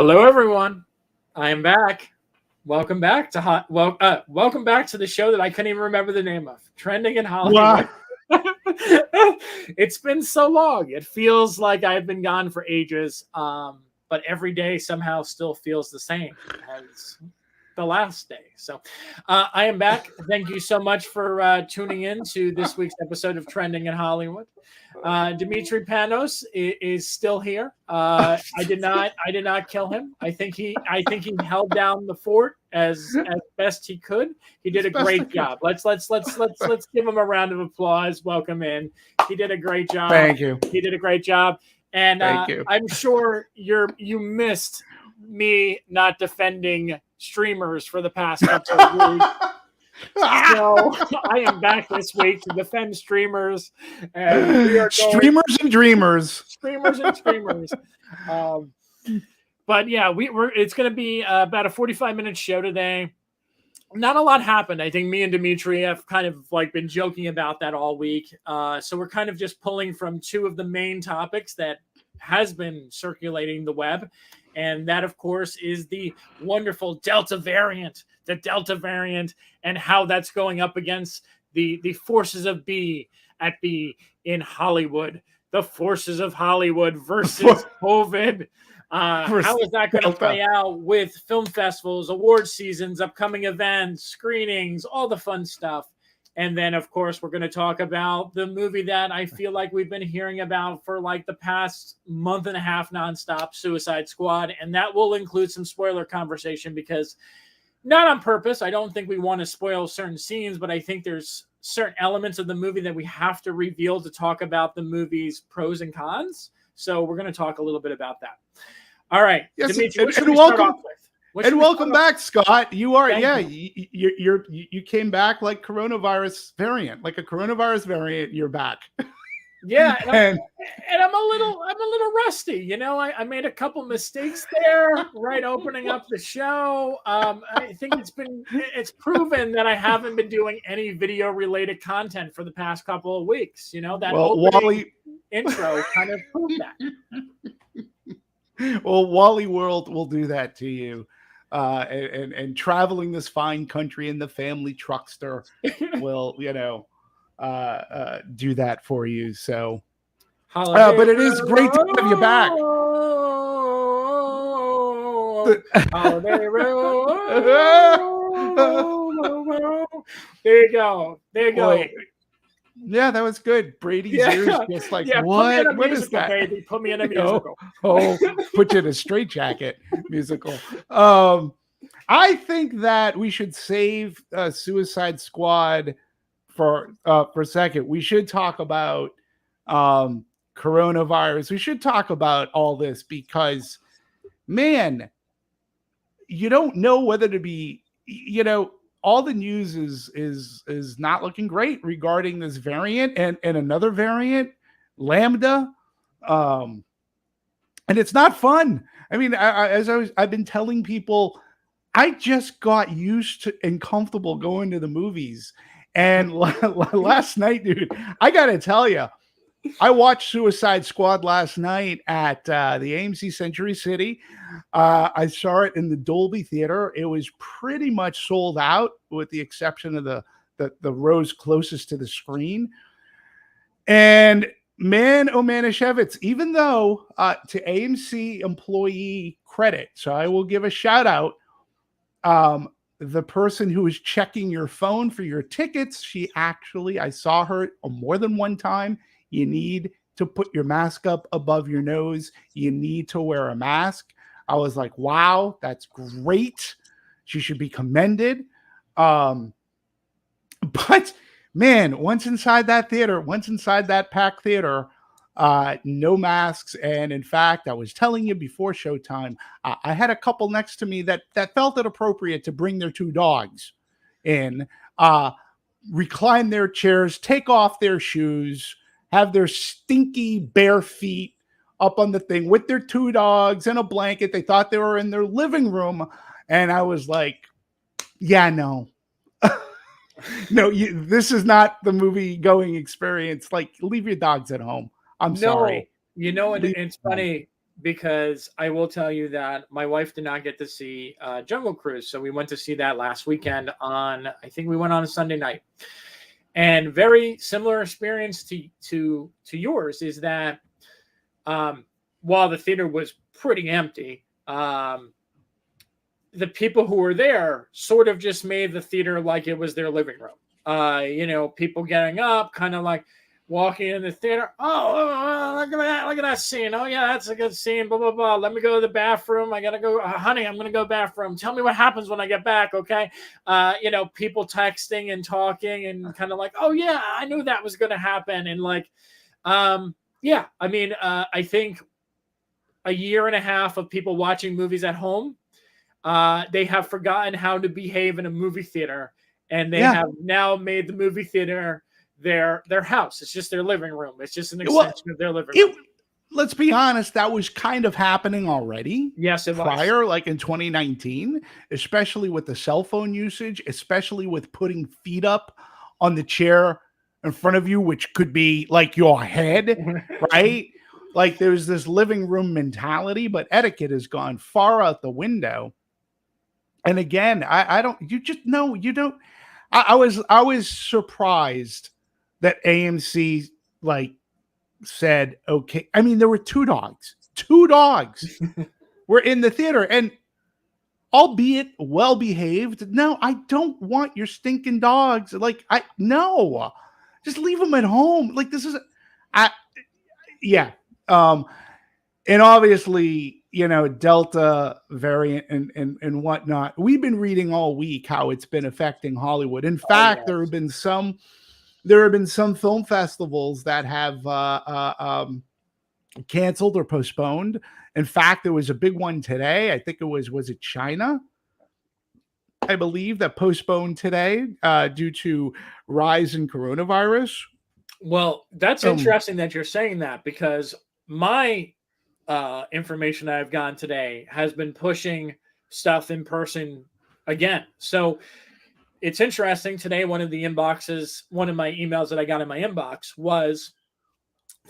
Hello, everyone. I am back. Welcome back to welcome back to the show that I couldn't even remember the name of, Trending in Hollywood. Wow. It's been so long. It feels like I've been gone for ages, but every day somehow still feels the same as the last day. So I am back. Thank you so much for tuning in to this week's episode of Trending in Hollywood. Demetri Panos is still here. I did not kill him. I think he held down the fort as best he could. He did a great job. Let's give him a round of applause. Welcome in. He did a great job. Thank you. He did a great job. And I'm sure you missed me not defending streamers for the past couple of weeks. So I am back this week to defend streamers. And we are streamers and dreamers. Streamers and streamers. But yeah, it's going to be about a 45-minute show today. Not a lot happened. I think me and Demetri have kind of been joking about that all week. So we're kind of just pulling from two of the main topics that has been circulating the web. And that, of course, is the wonderful Delta variant, and how that's going up against the forces of B in Hollywood, the forces of Hollywood versus COVID. How is that going to play out with film festivals, award seasons, upcoming events, screenings, all the fun stuff? And then, of course, we're going to talk about the movie that I feel like we've been hearing about for the past month and a half nonstop, Suicide Squad. And that will include some spoiler conversation because, not on purpose, I don't think we want to spoil certain scenes, but I think there's certain elements of the movie that we have to reveal to talk about the movie's pros and cons. So we're going to talk a little bit about that. All right. Yes, Demetri, and welcome back, Scott. You are, you came back like coronavirus variant, like a coronavirus variant. You're back. Yeah, and I'm a little rusty. You know, I made a couple mistakes there, right opening up the show. I think it's proven that I haven't been doing any video related content for the past couple of weeks. You know, that Wally intro kind of proved that. Well, Wally World will do that to you. And traveling this fine country in the family truckster will, do that for you. So, but it is great to have you back. Holiday road. There you go. Wait. Yeah, that was good. Brady's ears just what? What is that? Baby. Put me in a musical. Put you in a straitjacket musical. I think that we should save Suicide Squad for a second. We should talk about coronavirus. We should talk about all this because, man, you don't know whether to be, all the news is not looking great regarding this variant and another variant, Lambda. And it's not fun. I mean, I've been telling people, I just got used to and comfortable going to the movies. And last night, dude, I got to tell you, I watched Suicide Squad last night at the AMC Century City. I saw it in the Dolby Theater. It was pretty much sold out with the exception of the rows closest to the screen. And man, oh Manischewitz, even though to AMC employee credit, so I will give a shout out, the person who was checking your phone for your tickets, I saw her more than one time. You need to put your mask up above your nose. You need to wear a mask. I was like, wow, that's great. She should be commended. But man, once inside that packed theater, no masks. And in fact, I was telling you before showtime, I had a couple next to me that felt it appropriate to bring their two dogs in, recline their chairs, take off their shoes, have their stinky bare feet up on the thing with their two dogs and a blanket. They thought they were in their living room. And I was like, yeah, no. No, this is not the movie going experience. Like, leave your dogs at home. I'm sorry. You know, it's funny. because I will tell you that my wife did not get to see Jungle Cruise. So we went to see that last weekend I think we went on a Sunday night. And very similar experience to yours is that while the theater was pretty empty, the people who were there sort of just made the theater like it was their living room. People getting up, kind of like walking in the theater. Oh, look at that scene. Oh yeah, that's a good scene. Blah blah blah. Let me go to the bathroom. I gotta go, honey. I'm gonna go bathroom. Tell me what happens when I get back, okay? People texting and talking and kind of like, oh yeah, I knew that was gonna happen. And like, yeah. I mean, I think a year and a half of people watching movies at home, they have forgotten how to behave in a movie theater, and they have now made the movie theater their house. It's just their living room. It's just an extension of their living room. Let's be honest, that was kind of happening already. Yes, it prior, was. like in 2019, especially with the cell phone usage, especially with putting feet up on the chair in front of you, which could be like your head, right? Like there's this living room mentality, but etiquette has gone far out the window. And again, I don't, you just, no, you don't. I was surprised that AMC like said, okay. I mean, there were two dogs were in the theater, and albeit well behaved. No, I don't want your stinking dogs. Like, no, just leave them at home. Like, this is, yeah. And obviously, Delta variant and whatnot. We've been reading all week how it's been affecting Hollywood. In fact, there have been some film festivals that have canceled or postponed. In fact, there was a big one today. I think was it China? I believe that postponed today due to rise in coronavirus. Well, that's interesting that you're saying that, because my information I've gotten today has been pushing stuff in person again. So it's interesting today. One of my emails that I got in my inbox was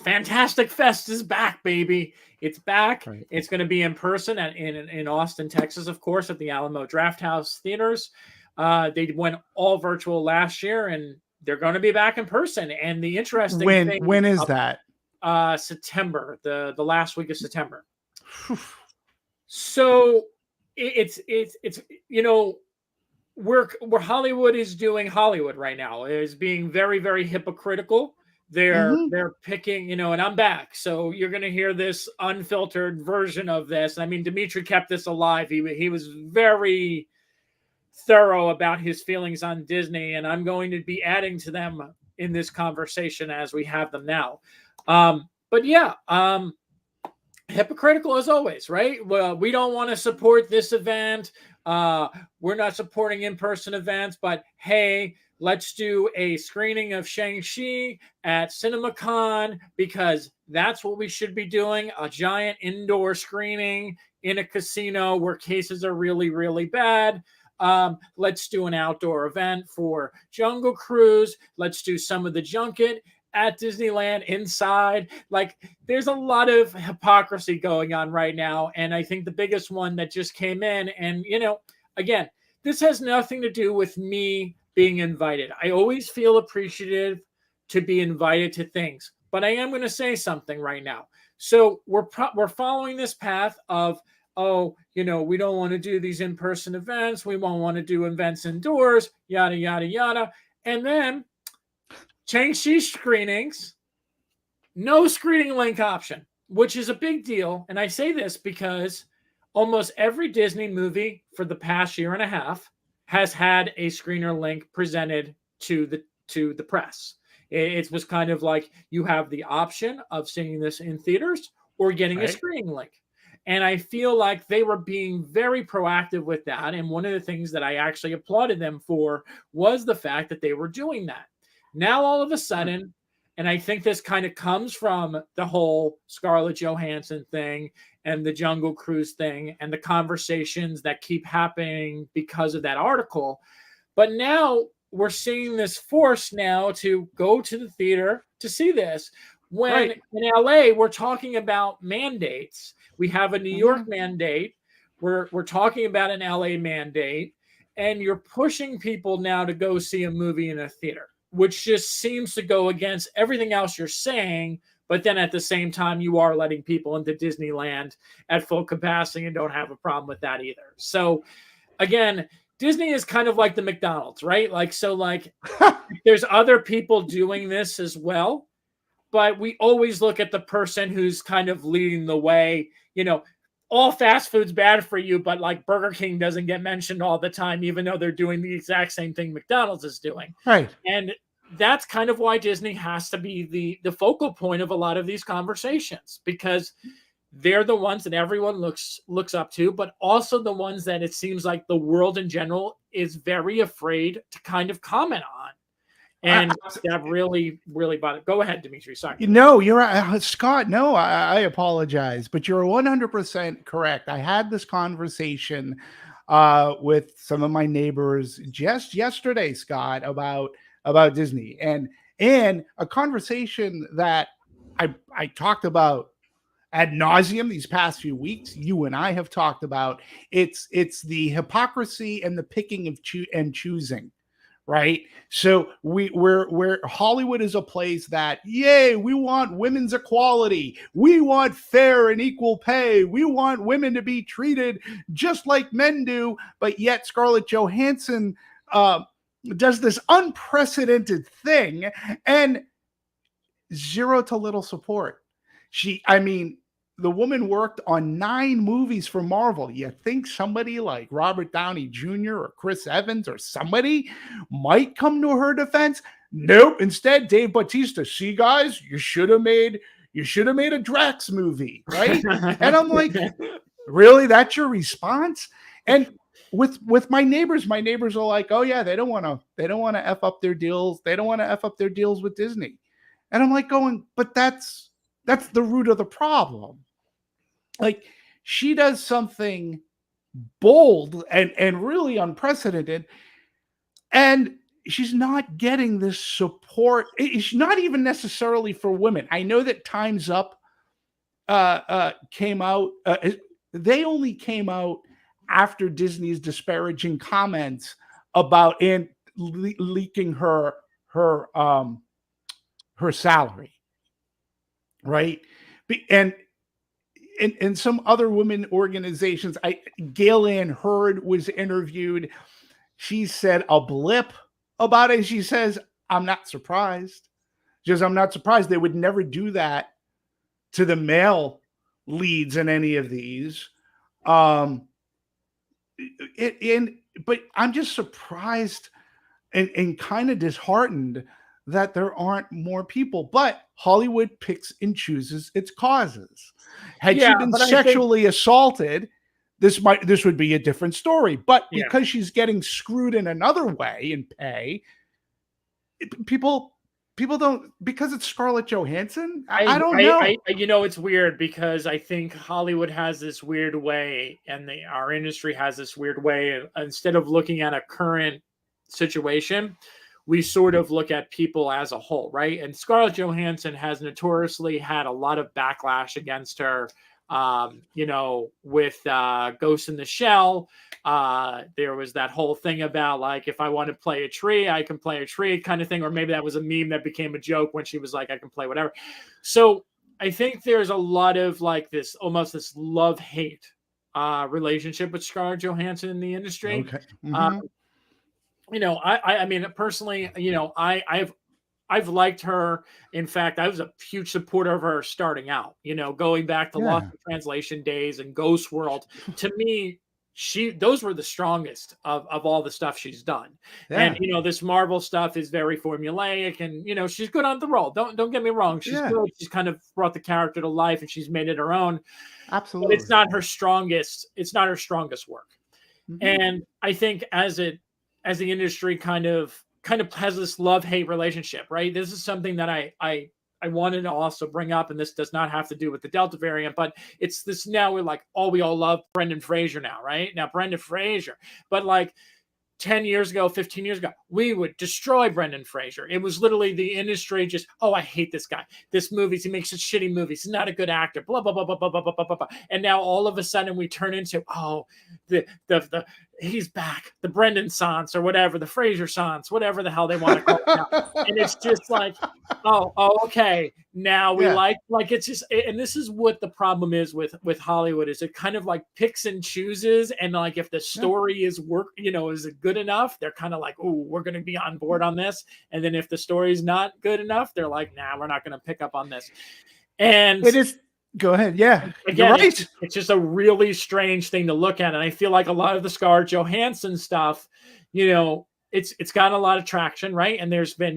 Fantastic Fest is back, baby. It's back. Right. It's going to be in person in Austin, Texas, of course, at the Alamo Drafthouse Theaters. They went all virtual last year, and they're going to be back in person. And the interesting thing, when is that? September, the last week of September. So it's where Hollywood is doing Hollywood right now is being very, very hypocritical. They're picking, and I'm back. So you're going to hear this unfiltered version of this. I mean, Demetri kept this alive. He was very thorough about his feelings on Disney, and I'm going to be adding to them in this conversation as we have them now. But yeah, hypocritical as always, right? Well, we don't want to support this event. We're not supporting in-person events, but hey, let's do a screening of Shang-Chi at CinemaCon because that's what we should be doing, a giant indoor screening in a casino where cases are really, really bad. Let's do an outdoor event for Jungle Cruise. Let's do some of the junket at Disneyland inside. Like, there's a lot of hypocrisy going on right now. And I think the biggest one that just came in, and, again, this has nothing to do with me being invited. I always feel appreciative to be invited to things, but I am going to say something right now. So we're following this path of, we don't want to do these in-person events. We won't want to do events indoors, yada, yada, yada. And then Shang-Chi screenings, no screening link option, which is a big deal. And I say this because almost every Disney movie for the past year and a half has had a screener link presented to the press. It was kind of like you have the option of seeing this in theaters or getting a screening link. And I feel like they were being very proactive with that. And one of the things that I actually applauded them for was the fact that they were doing that. Now, all of a sudden, and I think this kind of comes from the whole Scarlett Johansson thing and the Jungle Cruise thing and the conversations that keep happening because of that article. But now we're seeing this force now to go to the theater to see this. When Right. in LA, we're talking about mandates. We have a New York mandate. We're talking about an LA mandate, and you're pushing people now to go see a movie in a theater, which just seems to go against everything else you're saying. But then at the same time, you are letting people into Disneyland at full capacity and don't have a problem with that either. So again, Disney is kind of like the McDonald's, right? Like there's other people doing this as well, but we always look at the person who's kind of leading the way. All fast food's bad for you, but like Burger King doesn't get mentioned all the time, even though they're doing the exact same thing McDonald's is doing. Right. And that's kind of why Disney has to be the focal point of a lot of these conversations, because they're the ones that everyone looks up to, but also the ones that it seems like the world in general is very afraid to kind of comment on. And that really, really bothered. Go ahead, Demetri. Sorry. No, you're right. Scott. No, I apologize, but you're 100% correct. I had this conversation with some of my neighbors just yesterday, Scott, about Disney, and a conversation that I talked about ad nauseum these past few weeks. You and I have talked about it's the hypocrisy and the picking of choosing. Right. So we're Hollywood is a place that, yay, we want women's equality. We want fair and equal pay. We want women to be treated just like men do. But yet Scarlett Johansson does this unprecedented thing and zero to little support. The woman worked on 9 movies for Marvel. You think somebody like Robert Downey Jr. or Chris Evans or somebody might come to her defense? Nope. Instead, Dave Bautista. See, guys, you should have made a Drax movie, right? And I'm like, really? That's your response? And with my neighbors are like, oh yeah, they don't want to F up their deals. They don't want to F up their deals with Disney. And I'm like going, but that's the root of the problem. Like, she does something bold and really unprecedented, and she's not getting this support. It's not even necessarily for women. I know that Time's Up came out. They only came out after Disney's disparaging comments about and leaking her salary, right? And some other women organizations, Gail Ann Hurd was interviewed. She said a blip about it. She says, I'm not surprised. I'm not surprised. They would never do that to the male leads in any of these. But I'm just surprised and kind of disheartened that there aren't more people. But Hollywood picks and chooses its causes. Had she been sexually assaulted, this would be a different story. But because she's getting screwed in another way in pay, people don't, because it's Scarlett Johansson. I don't know. It's weird because I think Hollywood has this weird way, and our industry has this weird way. Instead of looking at a current situation, we sort of look at people as a whole, right? And Scarlett Johansson has notoriously had a lot of backlash against her, with Ghost in the Shell. There was that whole thing about, like, if I want to play a tree, I can play a tree kind of thing. Or maybe that was a meme that became a joke when she was like, I can play whatever. So I think there's a lot of like this, almost this love-hate relationship with Scarlett Johansson in the industry. Okay. Mm-hmm. I mean, personally, I've liked her. In fact, I was a huge supporter of her starting out, going back to Lost in Translation days and Ghost World. To me, those were the strongest of all the stuff she's done. And, this Marvel stuff is very formulaic, and, she's good on the role. Don't get me wrong. She's good. She's kind of brought the character to life and she's made it her own. Absolutely. But it's not her strongest work. Mm-hmm. And I think as the industry kind of has this love-hate relationship, right? This is something that I wanted to also bring up, and this does not have to do with the Delta variant, but it's this now we're like, we all love Brendan Fraser now, right? Now Brendan Fraser. But like 10 years ago, 15 years ago, we would destroy Brendan Fraser. It was literally the industry just, oh, I hate this guy. This movies, he makes such shitty movies. He's not a good actor, blah, blah, blah, blah, blah, blah, blah, blah, blah. And now all of a sudden we turn into, oh, the he's back, the Brendan Sance or whatever, the Fraser Sance, whatever the hell they want to call it now. And it's just like, oh, okay. Now we like it's just, and this is what the problem is with Hollywood, is it kind of like picks and chooses, and like if the story is is it good enough, they're kind of like, oh, we're going to be on board on this, and then if the story is not good enough, they're like, nah, we're not going to pick up on this. And it is. Go ahead. Yeah, again, you're right. It's just a really strange thing to look at, and I feel like a lot of the Scarlett Johansson stuff, it's gotten a lot of traction, right? And there's been,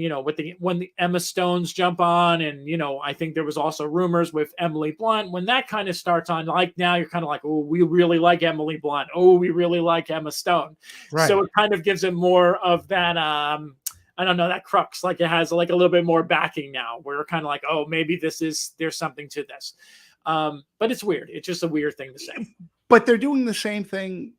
when the Emma Stones jump on, and I think there was also rumors with Emily Blunt. When that kind of starts on, like now you're kind of like, oh, we really like Emily Blunt. Oh, we really like Emma Stone. Right. So it kind of gives it more of that. I don't know, that crux, like it has like a little bit more backing now. We're kind of like, oh, maybe there's something to this. But it's weird. It's just a weird thing to say. But they're doing the same thing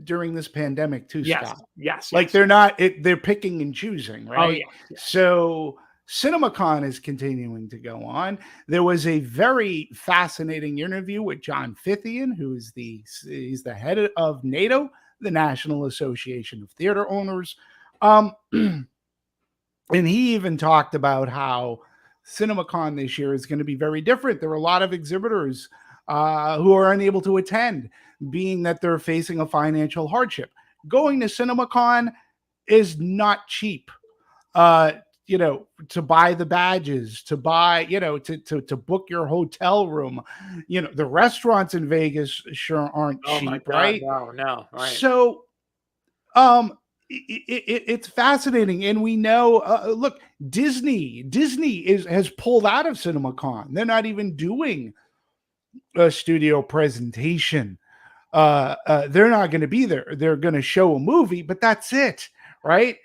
during this pandemic too, Scott. Yes. Like they're picking and choosing, right? Oh, yeah. So CinemaCon is continuing to go on. There was a very fascinating interview with John Fithian, who is he's the head of NATO, the National Association of Theater Owners. And he even talked about how CinemaCon this year is going to be very different. There are a lot of exhibitors who are unable to attend, being that they're facing a financial hardship. Going to CinemaCon is not cheap. To buy the badges, to buy, to book your hotel room. The restaurants in Vegas sure aren't cheap, right? No, right. So, it's fascinating, and we know. Look, Disney has pulled out of CinemaCon. They're not even doing a studio presentation. They're not going to be there. They're going to show a movie, but that's it, right?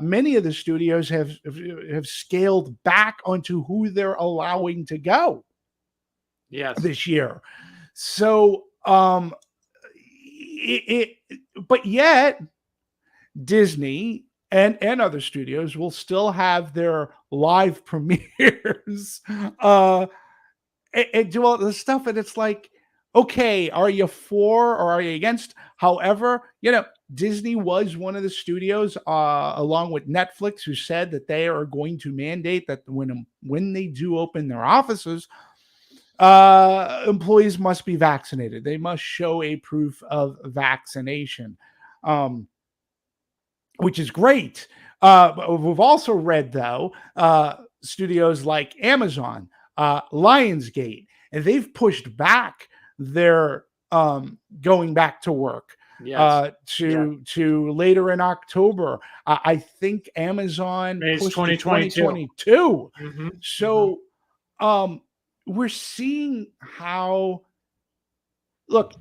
Many of the studios have scaled back onto who they're allowing to go. Yes, this year. So, but yet, Disney and other studios will still have their live premieres and do all this stuff. And it's like, okay, are you for or are you against? However, Disney was one of the studios, along with Netflix, who said that they are going to mandate that when they do open their offices, employees must be vaccinated. They must show a proof of vaccination. Which is great. But we've also read, though, studios like Amazon, Lionsgate, and they've pushed back their going back to work to later in October. I think Amazon pushed 2022. Mm-hmm. So we're seeing how, look,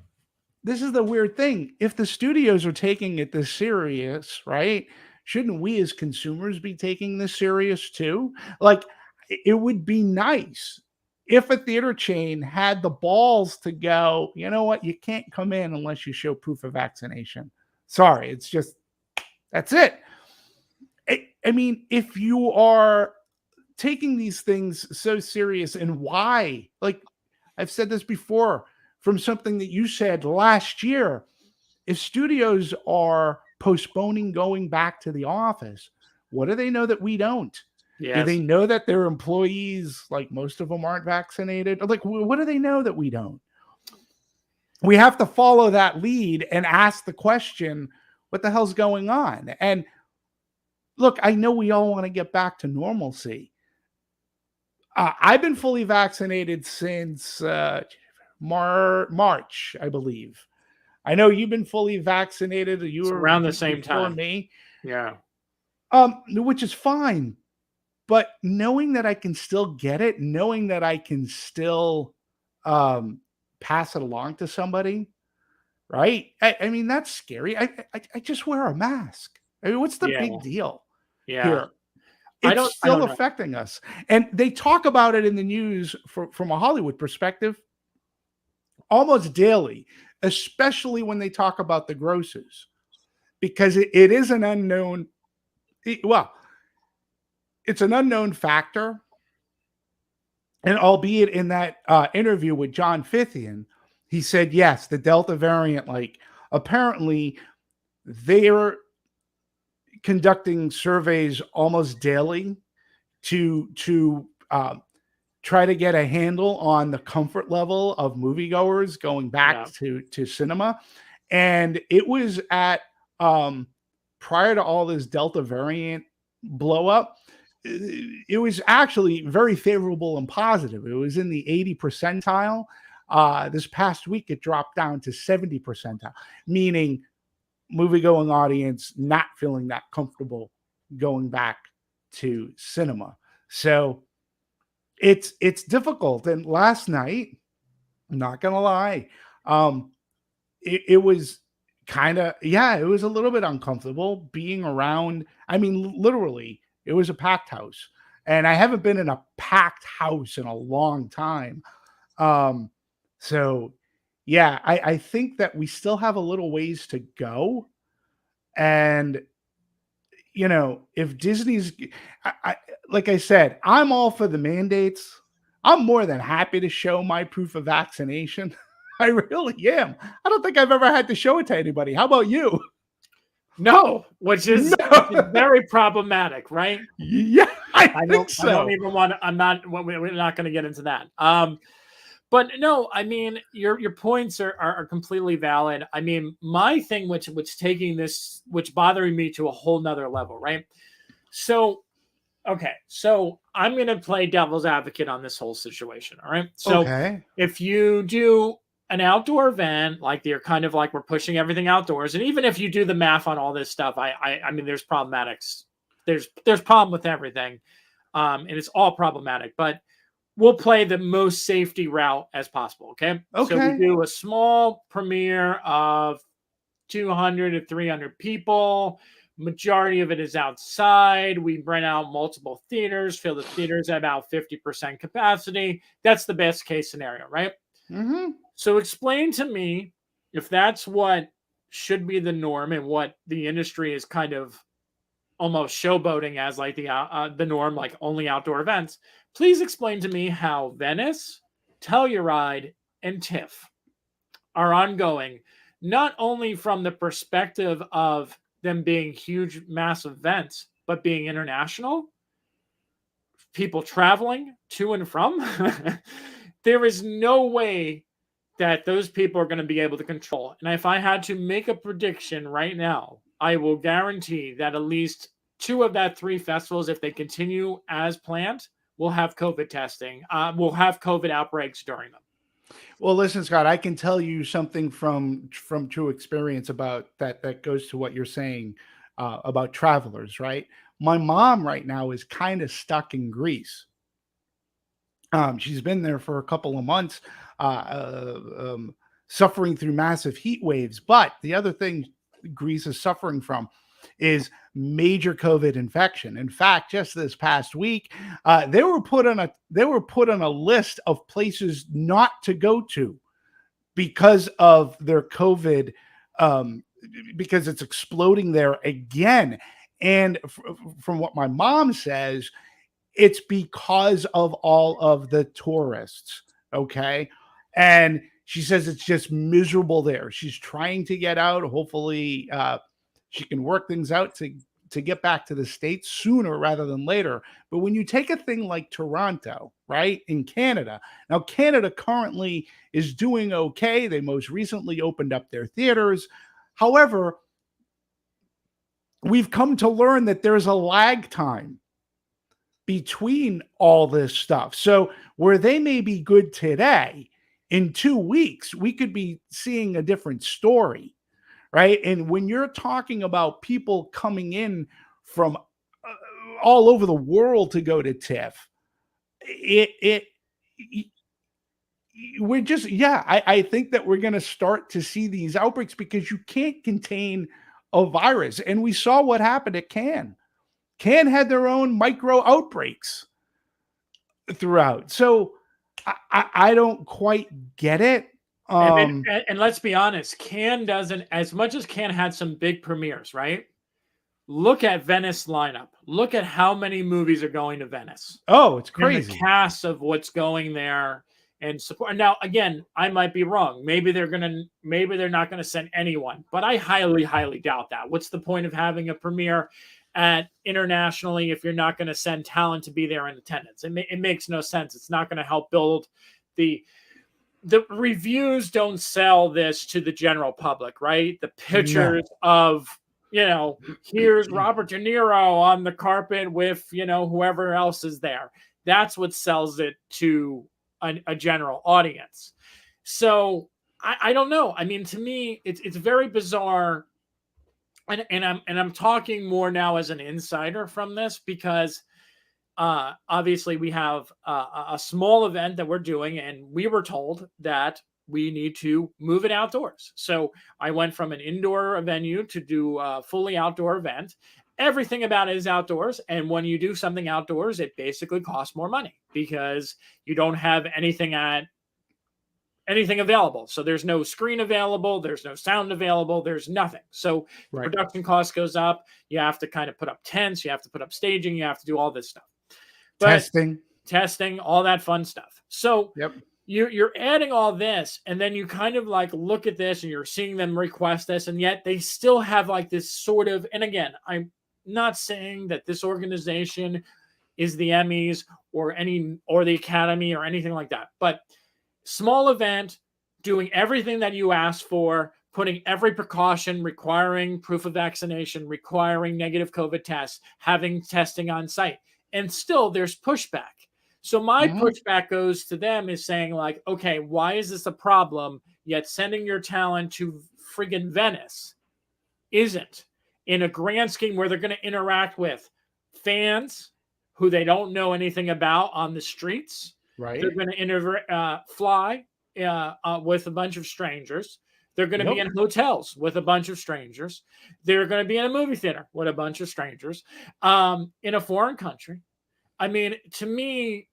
this is the weird thing. If the studios are taking it this serious, right? Shouldn't we as consumers be taking this serious too? Like, it would be nice if a theater chain had the balls to go, you know what? You can't come in unless you show proof of vaccination. Sorry, it's just, that's it. I mean, if you are taking these things so serious, and why? Like, I've said this before, from something that you said last year, if studios are postponing going back to the office, what do they know that we don't? Yes. Do they know that their employees, like most of them, aren't vaccinated? Like, what do they know that we don't? We have to follow that lead and ask the question, what the hell's going on? And look, I know we all want to get back to normalcy. I've been fully vaccinated since March, I believe. I know you've been fully vaccinated. You were around the same time. Me. Yeah. Which is fine. But knowing that I can still get it, knowing that I can still pass it along to somebody, right? I mean, that's scary. I just wear a mask. I mean, what's the big deal here? It's still affecting us. And they talk about it in the news from a Hollywood perspective almost daily, especially when they talk about the grosses. because it is an unknown. Well, it's an unknown factor. And albeit in that interview with John Fithian, he said, yes, the Delta variant, like apparently they're conducting surveys almost daily to try to get a handle on the comfort level of moviegoers going back to cinema. And it was at prior to all this Delta variant blow up, it was actually very favorable and positive. It was in the 80 percentile. This past week, it dropped down to 70 percentile, meaning movie-going audience not feeling that comfortable going back to cinema. So it's difficult. And last night, I'm not gonna lie, it was kind of, it was a little bit uncomfortable being around. I mean, literally, it was a packed house, and I haven't been in a packed house in a long time. So yeah, I think that we still have a little ways to go. And, you know, if Disney's, like I said, I'm all for the mandates. I'm more than happy to show my proof of vaccination. I really am. I don't think I've ever had to show it to anybody. How about you? No, which is very problematic, right? Yeah, I think so. I don't even want. We're not going to get into that. But no, I mean your points are completely valid. I mean, my thing, which taking this, which bothering me to a whole nother level, right? So, okay, so I'm going to play devil's advocate on this whole situation. All right, so if you do an outdoor event, like they're kind of like we're pushing everything outdoors, and even if you do the math on all this stuff, I mean, there's problematics. There's problem with everything, and it's all problematic. But we'll play the most safety route as possible. Okay. So we do a small premiere of 200 to 300 people. Majority of it is outside. We rent out multiple theaters, fill the theaters at about 50% capacity. That's the best case scenario, right? Mm-hmm. So explain to me if that's what should be the norm and what the industry is kind of almost showboating as like the norm, like only outdoor events. Please explain to me how Venice, Telluride, and TIFF are ongoing, not only from the perspective of them being huge, massive events, but being international, people traveling to and from. There is no way that those people are going to be able to control. And if I had to make a prediction right now, I will guarantee that at least 2 of that 3 festivals, if they continue as planned, will have COVID testing. Will have COVID outbreaks during them. Well, listen, Scott, I can tell you something from true experience about that goes to what you're saying about travelers, right? My mom right now is kind of stuck in Greece. She's been there for a couple of months, suffering through massive heat waves. But the other thing Greece is suffering from is major COVID infection. In fact, just this past week, they were put on a list of places not to go to because of their COVID, because it's exploding there again. And from what my mom says, it's because of all of the tourists. Okay. And she says it's just miserable there. She's trying to get out. Hopefully she can work things out to get back to the States sooner rather than later. But when you take a thing like Toronto, right, in Canada, now Canada currently is doing okay. They most recently opened up their theaters. However, we've come to learn that there's a lag time between all this stuff. So where they may be good today, in 2 weeks, we could be seeing a different story, right? And when you're talking about people coming in from all over the world to go to TIFF, we're just, I think that we're going to start to see these outbreaks because you can't contain a virus. And we saw what happened at Cannes. Cannes had their own micro outbreaks throughout. So I don't quite get it. And let's be honest, Cannes doesn't, as much as Cannes had some big premieres, right? Look at Venice lineup. Look at how many movies are going to Venice. Oh, it's And crazy. the cast of what's going there and support. Now, again, I might be wrong. Maybe they're not gonna send anyone, but I highly, highly doubt that. What's the point of having a premiere at internationally if you're not going to send talent to be there in attendance? It makes no sense. It's not going to help build the reviews. Don't sell this to the general public, right? The pictures of, here's Robert De Niro on the carpet with, whoever else is there. That's what sells it to a general audience. So I don't know. I mean, to me, it's very bizarre. And I'm talking more now as an insider from this because obviously we have a small event that we're doing, and we were told that we need to move it outdoors. So I went from an indoor venue to do a fully outdoor event. Everything about it is outdoors, and when you do something outdoors, it basically costs more money because you don't have anything available. So there's no screen available, there's no sound available, there's nothing. So production cost goes up. You have to kind of put up tents, you have to put up staging, you have to do all this stuff. But testing, all that fun stuff. So you're adding all this, and then you kind of like look at this and you're seeing them request this, and yet they still have like this sort of, and again, I'm not saying that this organization is the Emmys or the Academy or anything like that, but small event, doing everything that you asked for, putting every precaution, requiring proof of vaccination, requiring negative COVID tests, having testing on site. And still there's pushback. So my pushback goes to them is saying like, okay, why is this a problem? Yet sending your talent to friggin' Venice isn't, in a grand scheme where they're going to interact with fans who they don't know anything about on the streets. Right. They're going to fly with a bunch of strangers. They're going to be in hotels with a bunch of strangers. They're going to be in a movie theater with a bunch of strangers in a foreign country. I mean, to me,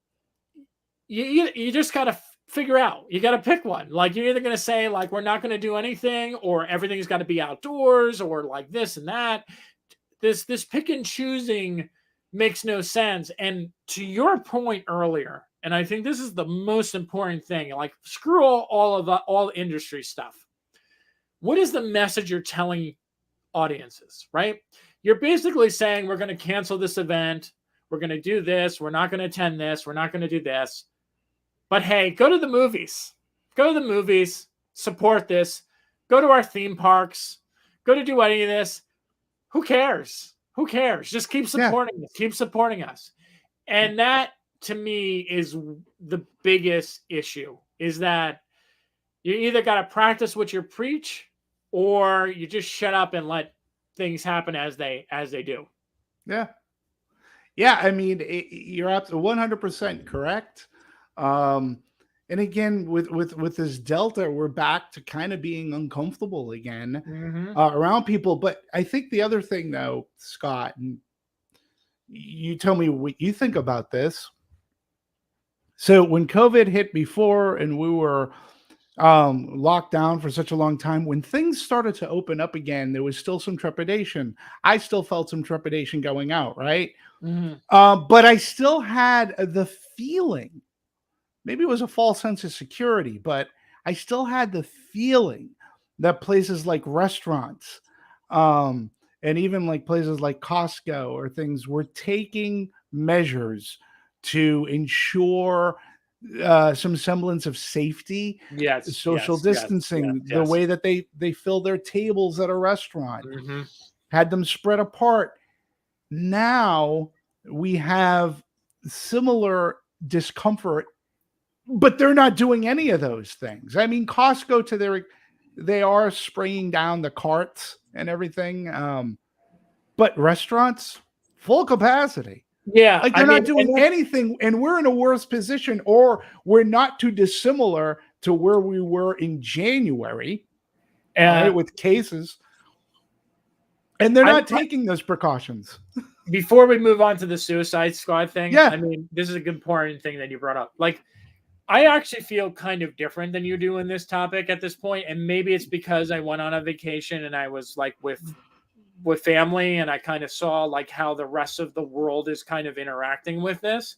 you just got to figure out. You got to pick one. Like, you're either going to say, like, we're not going to do anything, or everything's got to be outdoors, or like this and that. This pick and choosing makes no sense. And to your point earlier, and I think this is the most important thing, like, screw all industry stuff. What is the message you're telling audiences, right? You're basically saying, we're going to cancel this event. We're going to do this. We're not going to attend this. We're not going to do this. But hey, go to the movies. Go to the movies. Support this. Go to our theme parks. Go to do any of this. Who cares? Who cares? Just keep supporting us. Keep supporting us. And that, to me, is the biggest issue, is that you either got to practice what you preach, or you just shut up and let things happen as they do. Yeah. Yeah. I mean, you're absolutely 100% correct. And again, with this Delta, we're back to kind of being uncomfortable again around people. But I think the other thing, though, Scott, and you tell me what you think about this. So when COVID hit before and we were locked down for such a long time, when things started to open up again, there was still some trepidation. I still felt some trepidation going out, right? But I still had the feeling, maybe it was a false sense of security, but I still had the feeling that places like restaurants and even like places like Costco or things were taking measures to ensure some semblance of safety, social distancing, the way that they fill their tables at a restaurant, had them spread apart. Now we have similar discomfort, but they're not doing any of those things. I mean, Costco, they are spraying down the carts and everything, but restaurants, full capacity. Yeah, like they're not doing anything, and we're in a worse position, or we're not too dissimilar to where we were in January, right, with cases, and they're not taking those precautions. Before we move on to the Suicide Squad thing, I mean, this is a good important thing that you brought up. Like, I actually feel kind of different than you do in this topic at this point, and maybe it's because I went on a vacation and I was like with family, and I kind of saw like how the rest of the world is kind of interacting with this.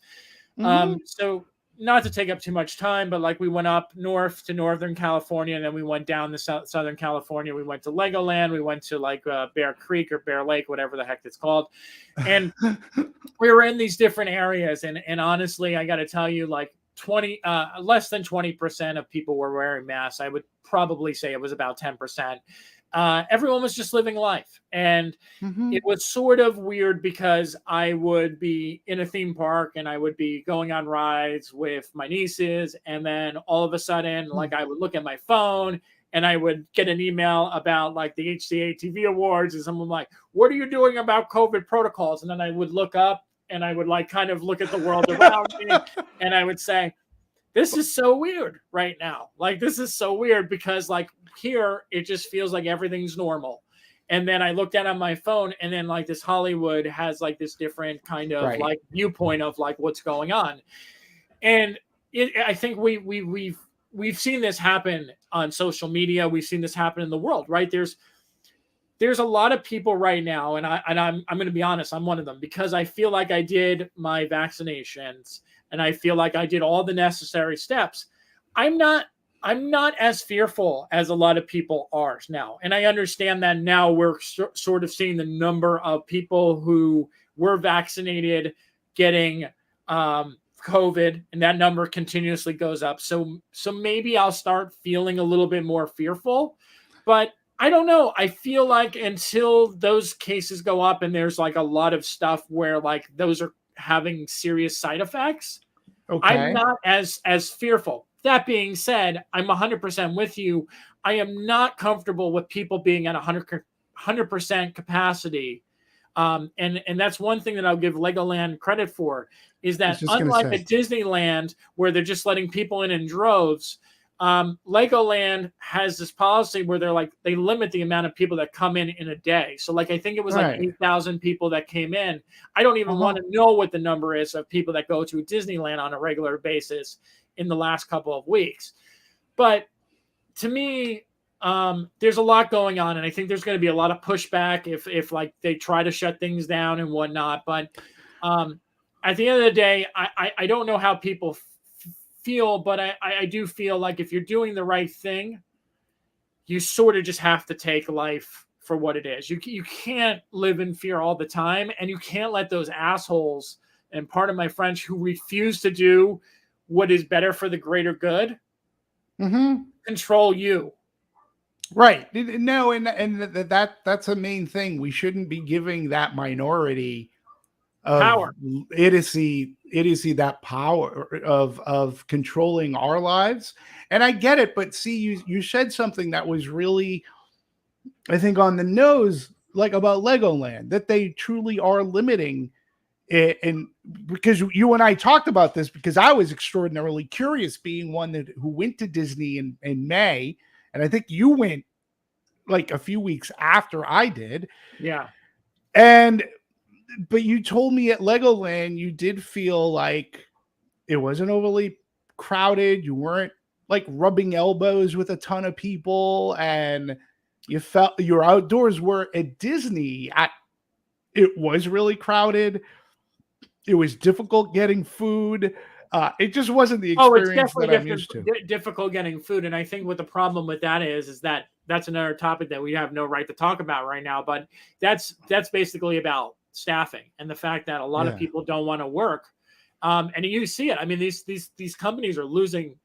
So not to take up too much time, but like we went up north to Northern California, and then we went down to Southern California. We went to Legoland. We went to like Bear Creek or Bear Lake, whatever the heck it's called. And we were in these different areas. And honestly, I got to tell you, like less than 20% of people were wearing masks. I would probably say it was about 10%. Everyone was just living life. And it was sort of weird because I would be in a theme park and I would be going on rides with my nieces. And then all of a sudden, like I would look at my phone and I would get an email about like the HCA TV Awards. And someone like, what are you doing about COVID protocols? And then I would look up and I would like kind of look at the world around me and I would say, this is so weird right now. Like, this is so weird because like here, it just feels like everything's normal. And then I looked down on my phone and then like this Hollywood has like this different kind of like viewpoint of like what's going on. And I think we've seen this happen on social media. We've seen this happen in the world, right? There's a lot of people right now, and I'm going to be honest, I'm one of them because I feel like I did my vaccinations and I feel like I did all the necessary steps. I'm not as fearful as a lot of people are now. And I understand that now we're sort of seeing the number of people who were vaccinated getting COVID, and that number continuously goes up. So maybe I'll start feeling a little bit more fearful, but I don't know. I feel like until those cases go up and there's like a lot of stuff where like those are having serious side effects, I'm not as fearful. That being said, I'm 100% with you. I am not comfortable with people being at 100% capacity. And that's one thing that I'll give Legoland credit for is that unlike a Disneyland where they're just letting people in droves, Legoland has this policy where they limit the amount of people that come in a day. So like, I think it was like 8,000 people that came in. I don't even want to know what the number is of people that go to Disneyland on a regular basis in the last couple of weeks. But to me, there's a lot going on, and I think there's going to be a lot of pushback if like they try to shut things down and whatnot. But at the end of the day, I don't know how people feel, but I do feel like if you're doing the right thing, you sort of just have to take life for what it is. You can't live in fear all the time, and you can't let those assholes, and pardon my French, who refuse to do what is better for the greater good, control you. Right. No, and that's a main thing. We shouldn't be giving that minority of power, idiocy, that power of controlling our lives. And I get it, but see, you said something that was really, I think, on the nose, like about Legoland, that they truly are limiting it. And because you and I talked about this, because I was extraordinarily curious, being one who went to Disney in May, and I think you went like a few weeks after I did. Yeah. But you told me at Legoland, you did feel like it wasn't overly crowded. You weren't like rubbing elbows with a ton of people, and you felt your outdoors were at Disney. It was really crowded. It was difficult getting food. It just wasn't the experience that I'm used to. Difficult getting food. And I think what the problem with that is that that's another topic that we have no right to talk about right now. But that's basically about staffing and the fact that a lot of people don't want to work. And you see it. I mean, these companies are losing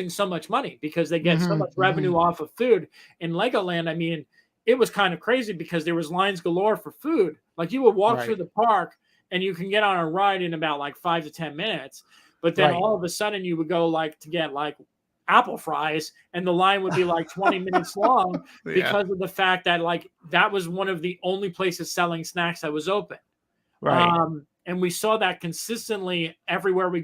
so much money because they get so much revenue off of food. In Legoland, I mean, it was kind of crazy because there was lines galore for food. Like you would walk through the park and you can get on a ride in about like 5 to 10 minutes. But then all of a sudden you would go like to get like apple fries and the line would be like 20 minutes long because of the fact that like that was one of the only places selling snacks that was open. And we saw that consistently everywhere we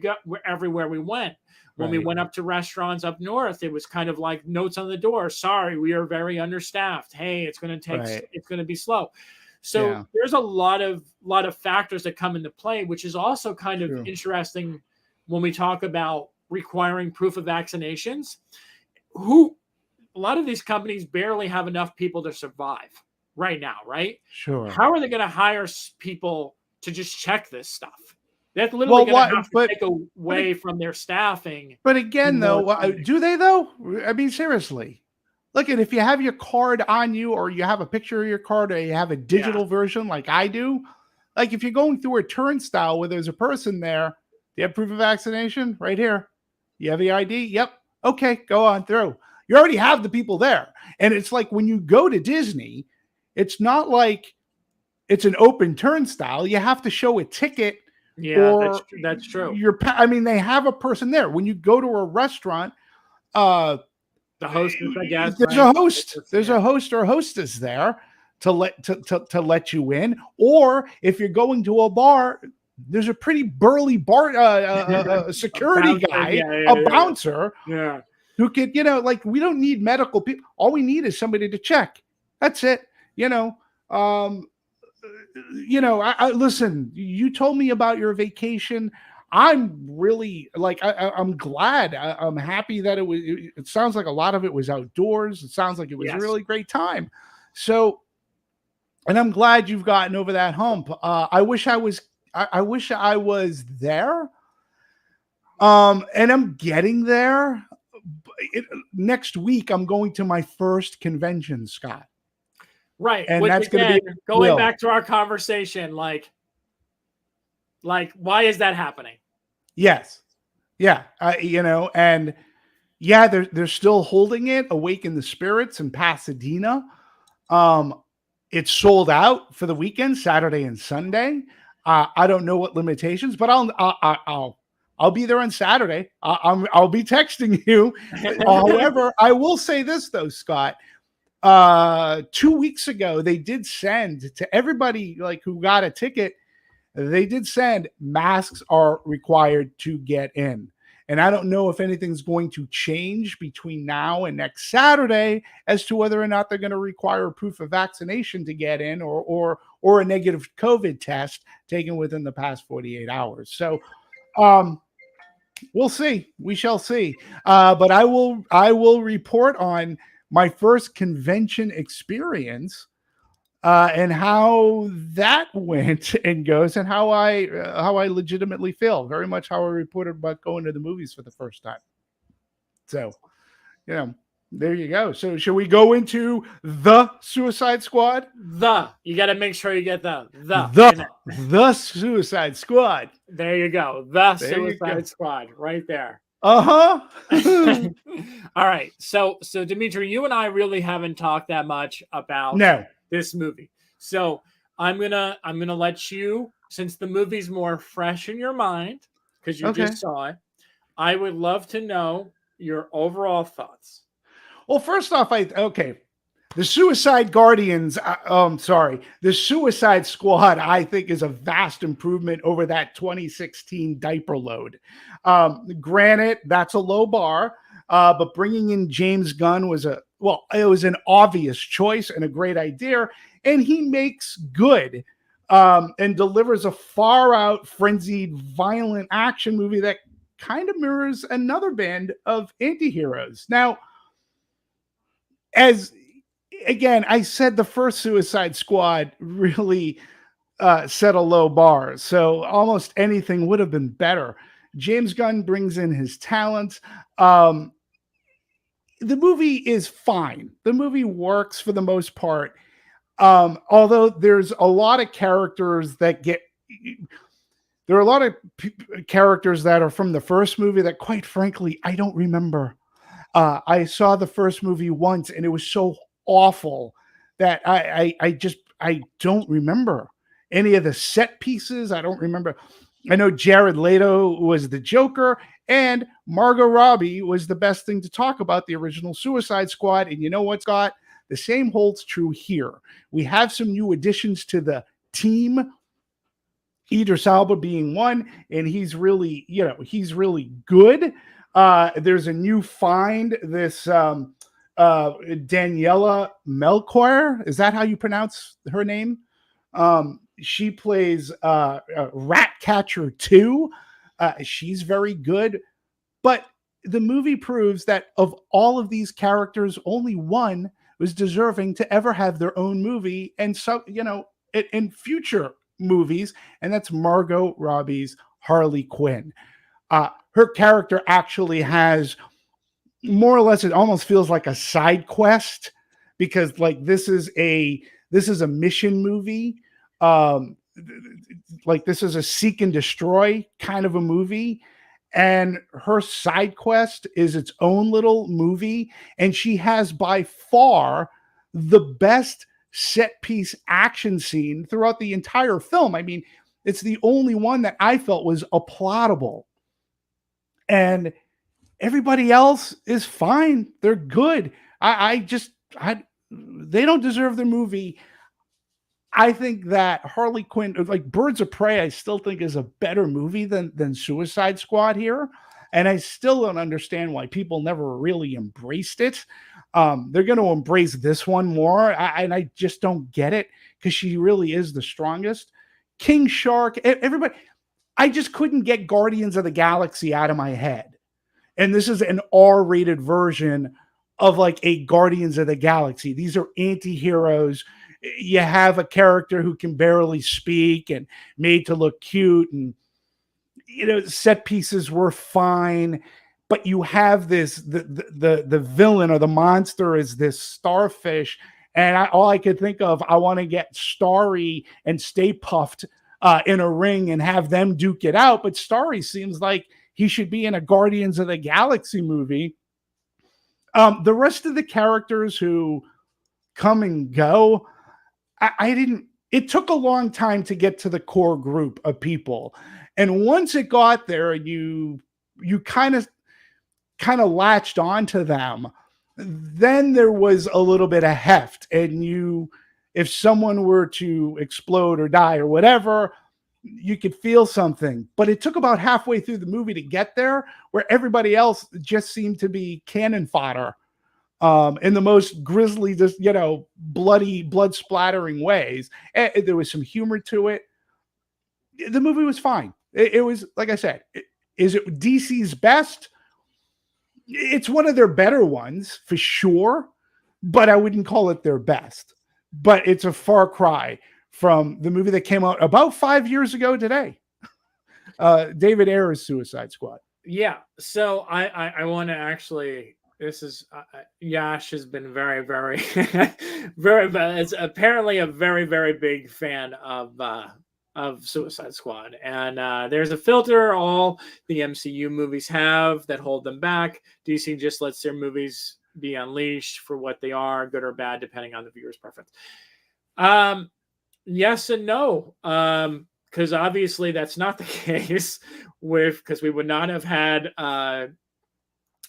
went. When we went up to restaurants up north, it was kind of like notes on the door. Sorry, we are very understaffed. Hey, it's going to be slow. So there's a lot of factors that come into play, which is also kind of interesting when we talk about requiring proof of vaccinations, who a lot of these companies barely have enough people to survive right now, right? Sure. How are they going to hire people to just check this stuff? They're literally going to have to take away from their staffing. But again, though, do they though? I mean, seriously. Look, and if you have your card on you, or you have a picture of your card, or you have a digital version like I do, like if you're going through a turnstile where there's a person there, do you have proof of vaccination? Right here. You have the ID? Yep. Okay, go on through. You already have the people there. And it's like when you go to Disney, it's not like it's an open turnstile. You have to show a ticket. Yeah, that's true. I mean, they have a person there. When you go to a restaurant, the hostess, I guess. There's a host. There's a host or hostess there to let you in. Or if you're going to a bar, there's a pretty burly bar security guy, a bouncer, who could, like, we don't need medical people. All we need is somebody to check. That's it. Listen, you told me about your vacation. I'm really I'm glad. I'm happy that it sounds like a lot of it was outdoors. It sounds like it was a really great time. So, and I'm glad you've gotten over that hump. I wish I was there. And I'm getting there. Next week, I'm going to my first convention, Scott. Right. And that's going to be going back to our conversation. Like, why is that happening? Yes. Yeah. And yeah, they're still holding it. Awaken the Spirits in Pasadena. It's sold out for the weekend, Saturday and Sunday. I don't know what limitations, but I'll be there on Saturday. I'll be texting you. However, I will say this though, Scott. 2 weeks ago, they did send to everybody who got a ticket. They did send masks are required to get in. And I don't know if anything's going to change between now and next Saturday as to whether or not they're going to require proof of vaccination to get in, or a negative COVID test taken within the past 48 hours. So we'll see. We shall see. But I will report on my first convention experience and how that went and goes, and how I legitimately feel. Very much how I reported about going to the movies for the first time. So, there you go. So should we go into the Suicide Squad? You got to make sure you get the Suicide Squad. There you go. The Suicide Squad right there. Uh-huh. All right. So Demetri, you and I really haven't talked that much about this movie. So I'm gonna let you, since the movie's more fresh in your mind because you just saw it, I would love to know your overall thoughts. Well, first off, the Suicide Guardians, the Suicide Squad, I think, is a vast improvement over that 2016 diaper load. Granted, that's a low bar, but bringing in James Gunn was it was an obvious choice and a great idea, and he makes good and delivers a far-out, frenzied, violent action movie that kind of mirrors another band of anti-heroes. Now, again, I said the first Suicide Squad really set a low bar, so almost anything would have been better. James Gunn brings in his talents. The movie is fine. The movie works for the most part, although there's a lot of characters that there are a lot of characters that are from the first movie that, quite frankly, I don't remember. I saw the first movie once, and it was so awful that I don't remember any of the set pieces. I don't remember. I know Jared Leto was the Joker, and Margot Robbie was the best thing to talk about the original Suicide Squad. And you know what, Scott? The same holds true here. We have some new additions to the team, Idris Elba being one, and he's really good. There's a new find, this Daniela Melchior. Is that how you pronounce her name? She plays Ratcatcher 2. She's very good. But the movie proves that of all of these characters, only one was deserving to ever have their own movie. And so, in future movies, and that's Margot Robbie's Harley Quinn. Her character actually has more or less, it almost feels like a side quest, because like this is a mission movie. Like this is a seek and destroy kind of a movie, and her side quest is its own little movie, and she has by far the best set piece action scene throughout the entire film. I mean, it's the only one that I felt was applaudable, and everybody else is fine. They're good. They don't deserve the movie. I think that Harley Quinn, like Birds of Prey, I still think is a better movie than Suicide Squad here. And I still don't understand why people never really embraced it. They're going to embrace this one more. And I just don't get it, because she really is the strongest. King Shark, everybody, I just couldn't get Guardians of the Galaxy out of my head. And this is an R-rated version of like a Guardians of the Galaxy. These are anti-heroes. You have a character who can barely speak and made to look cute, and set pieces were fine, but you have this the villain or the monster is this starfish, and all I could think of, I want to get Starry and Stay Puffed in a ring and have them duke it out. But Starry seems like he should be in a Guardians of the Galaxy movie. The rest of the characters who come and go, it took a long time to get to the core group of people. And once it got there, you kind of latched onto them, then there was a little bit of heft. And if someone were to explode or die or whatever, you could feel something. But it took about halfway through the movie to get there, where everybody else just seemed to be cannon fodder. In the most grisly, just, bloody, blood splattering ways. There was some humor to it. The movie was fine. It was, like I said, is it DC's best? It's one of their better ones for sure, but I wouldn't call it their best. But it's a far cry from the movie that came out about 5 years ago today. David Ayer's Suicide Squad. Yeah. So I want to actually, this is Yash has been very, very, very, it's apparently a very, very big fan of Suicide Squad. And there's a filter all the MCU movies have that hold them back. DC just lets their movies be unleashed for what they are, good or bad, depending on the viewer's preference. Yes and no. Because obviously that's not the case because we would not have had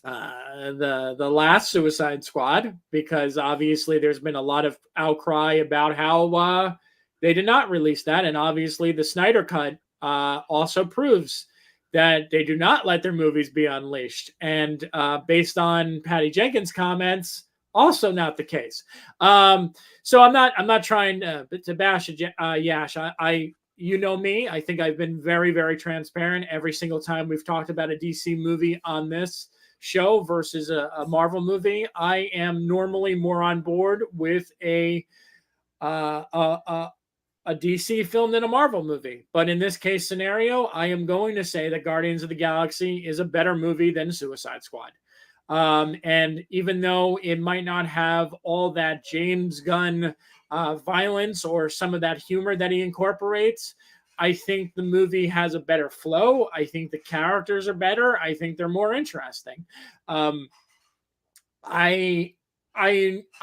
the last Suicide Squad, because obviously there's been a lot of outcry about how they did not release that. And obviously the Snyder Cut also proves that they do not let their movies be unleashed. And based on Patty Jenkins' comments, also not the case. So I'm not trying to bash Yash. You know me. I think I've been very, very transparent every single time we've talked about a DC movie on this show versus a Marvel movie. I am normally more on board with a DC film than a Marvel movie. But in this case scenario, I am going to say that Guardians of the Galaxy is a better movie than Suicide Squad. And even though it might not have all that James Gunn violence or some of that humor that he incorporates, I think the movie has a better flow. I think the characters are better. I think they're more interesting. I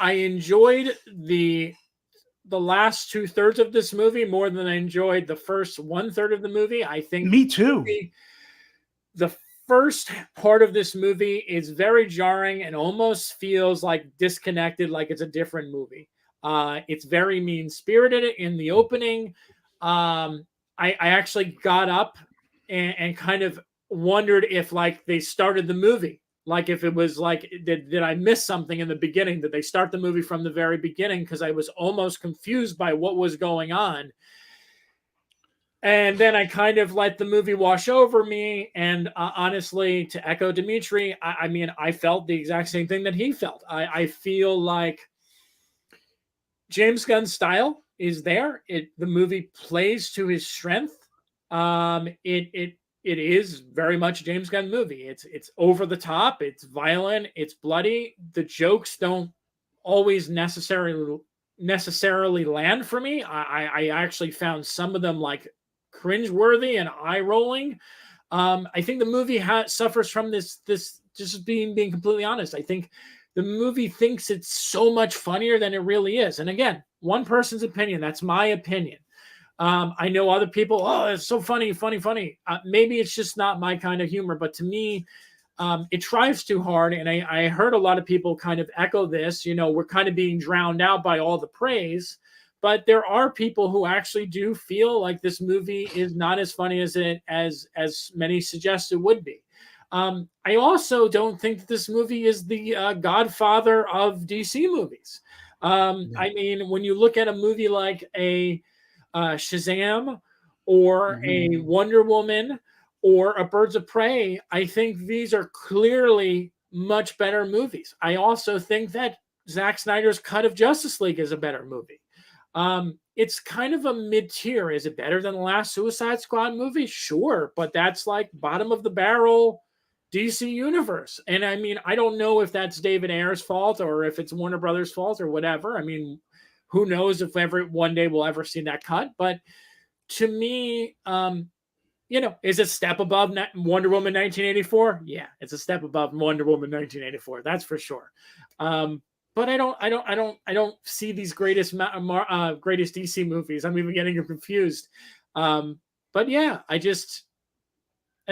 enjoyed the last 2/3 of this movie more than I enjoyed the first 1/3 of the movie. I think me too. The first part of this movie is very jarring and almost feels like disconnected, like it's a different movie. It's very mean-spirited in the opening. I actually got up and kind of wondered if like they started the movie. Like if it was like, did I miss something in the beginning? Did they start the movie from the very beginning? Because I was almost confused by what was going on. And then I kind of let the movie wash over me. And honestly, to echo Demetri, I mean, I felt the exact same thing that he felt. I feel like James Gunn's style is there. The movie plays to his strength. It is very much a James Gunn movie. It's over the top. It's violent. It's bloody. The jokes don't always necessarily land for me. I actually found some of them like cringeworthy and eye rolling. I think the movie suffers from this just being completely honest. I think the movie thinks it's so much funnier than it really is. And again, one person's opinion. That's my opinion. I know other people, oh, it's so funny. Maybe it's just not my kind of humor, but to me, it tries too hard. And I heard a lot of people kind of echo this, we're kind of being drowned out by all the praise, but there are people who actually do feel like this movie is not as funny as many suggest it would be. I also don't think that this movie is the godfather of DC movies. I mean, when you look at a movie like a Shazam or a Wonder Woman or a Birds of Prey, I think these are clearly much better movies. I also think that Zack Snyder's cut of Justice League is a better movie. It's kind of a mid-tier. Is it better than the last Suicide Squad movie? Sure, but that's like bottom of the barrel DC universe. And I mean, I don't know if that's David Ayer's fault or if it's Warner Brothers' fault or whatever. I mean, who knows if one day we'll ever see that cut. But to me, is it a step above Wonder Woman 1984? Yeah, it's a step above Wonder Woman 1984. That's for sure. But I don't see these greatest DC movies. I'm even getting confused. But yeah, I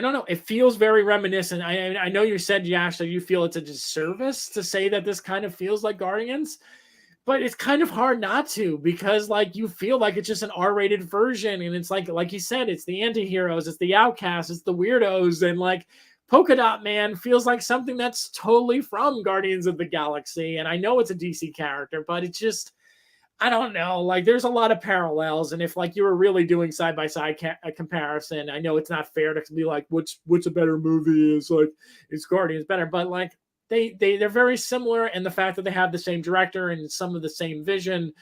don't know. It feels very reminiscent. I know you said, Yash, that you feel it's a disservice to say that this kind of feels like Guardians, but it's kind of hard not to, because like you feel like it's just an R-rated version, and it's like you said, it's the anti-heroes, it's the outcasts, it's the weirdos, and like Polka Dot Man feels like something that's totally from Guardians of the Galaxy. And I know it's a DC character, but it's just, I don't know. Like, there's a lot of parallels, and if like you were really doing side by side comparison, I know it's not fair to be like, what's a better movie? Is Guardians better? But like they're very similar, and the fact that they have the same director and some of the same vision,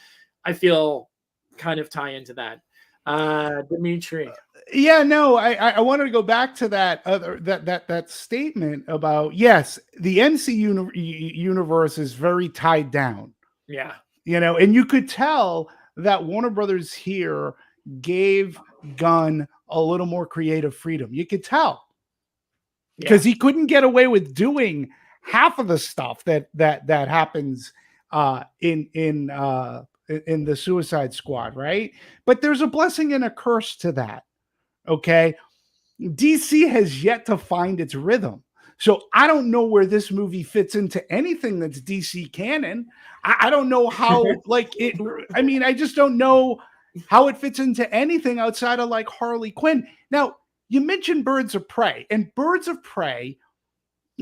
I feel kind of tie into that. Demetri. Yeah, no, I wanted to go back to that statement about, yes, the NC universe is very tied down. Yeah. And you could tell that Warner Brothers here gave Gunn a little more creative freedom. You could tell, because he couldn't get away with doing half of the stuff that happens in the Suicide Squad, right? But there's a blessing and a curse to that. Okay, DC has yet to find its rhythm. So I don't know where this movie fits into anything that's DC canon. I don't know how, I just don't know how it fits into anything outside of like Harley Quinn. Now, you mentioned Birds of Prey, and Birds of Prey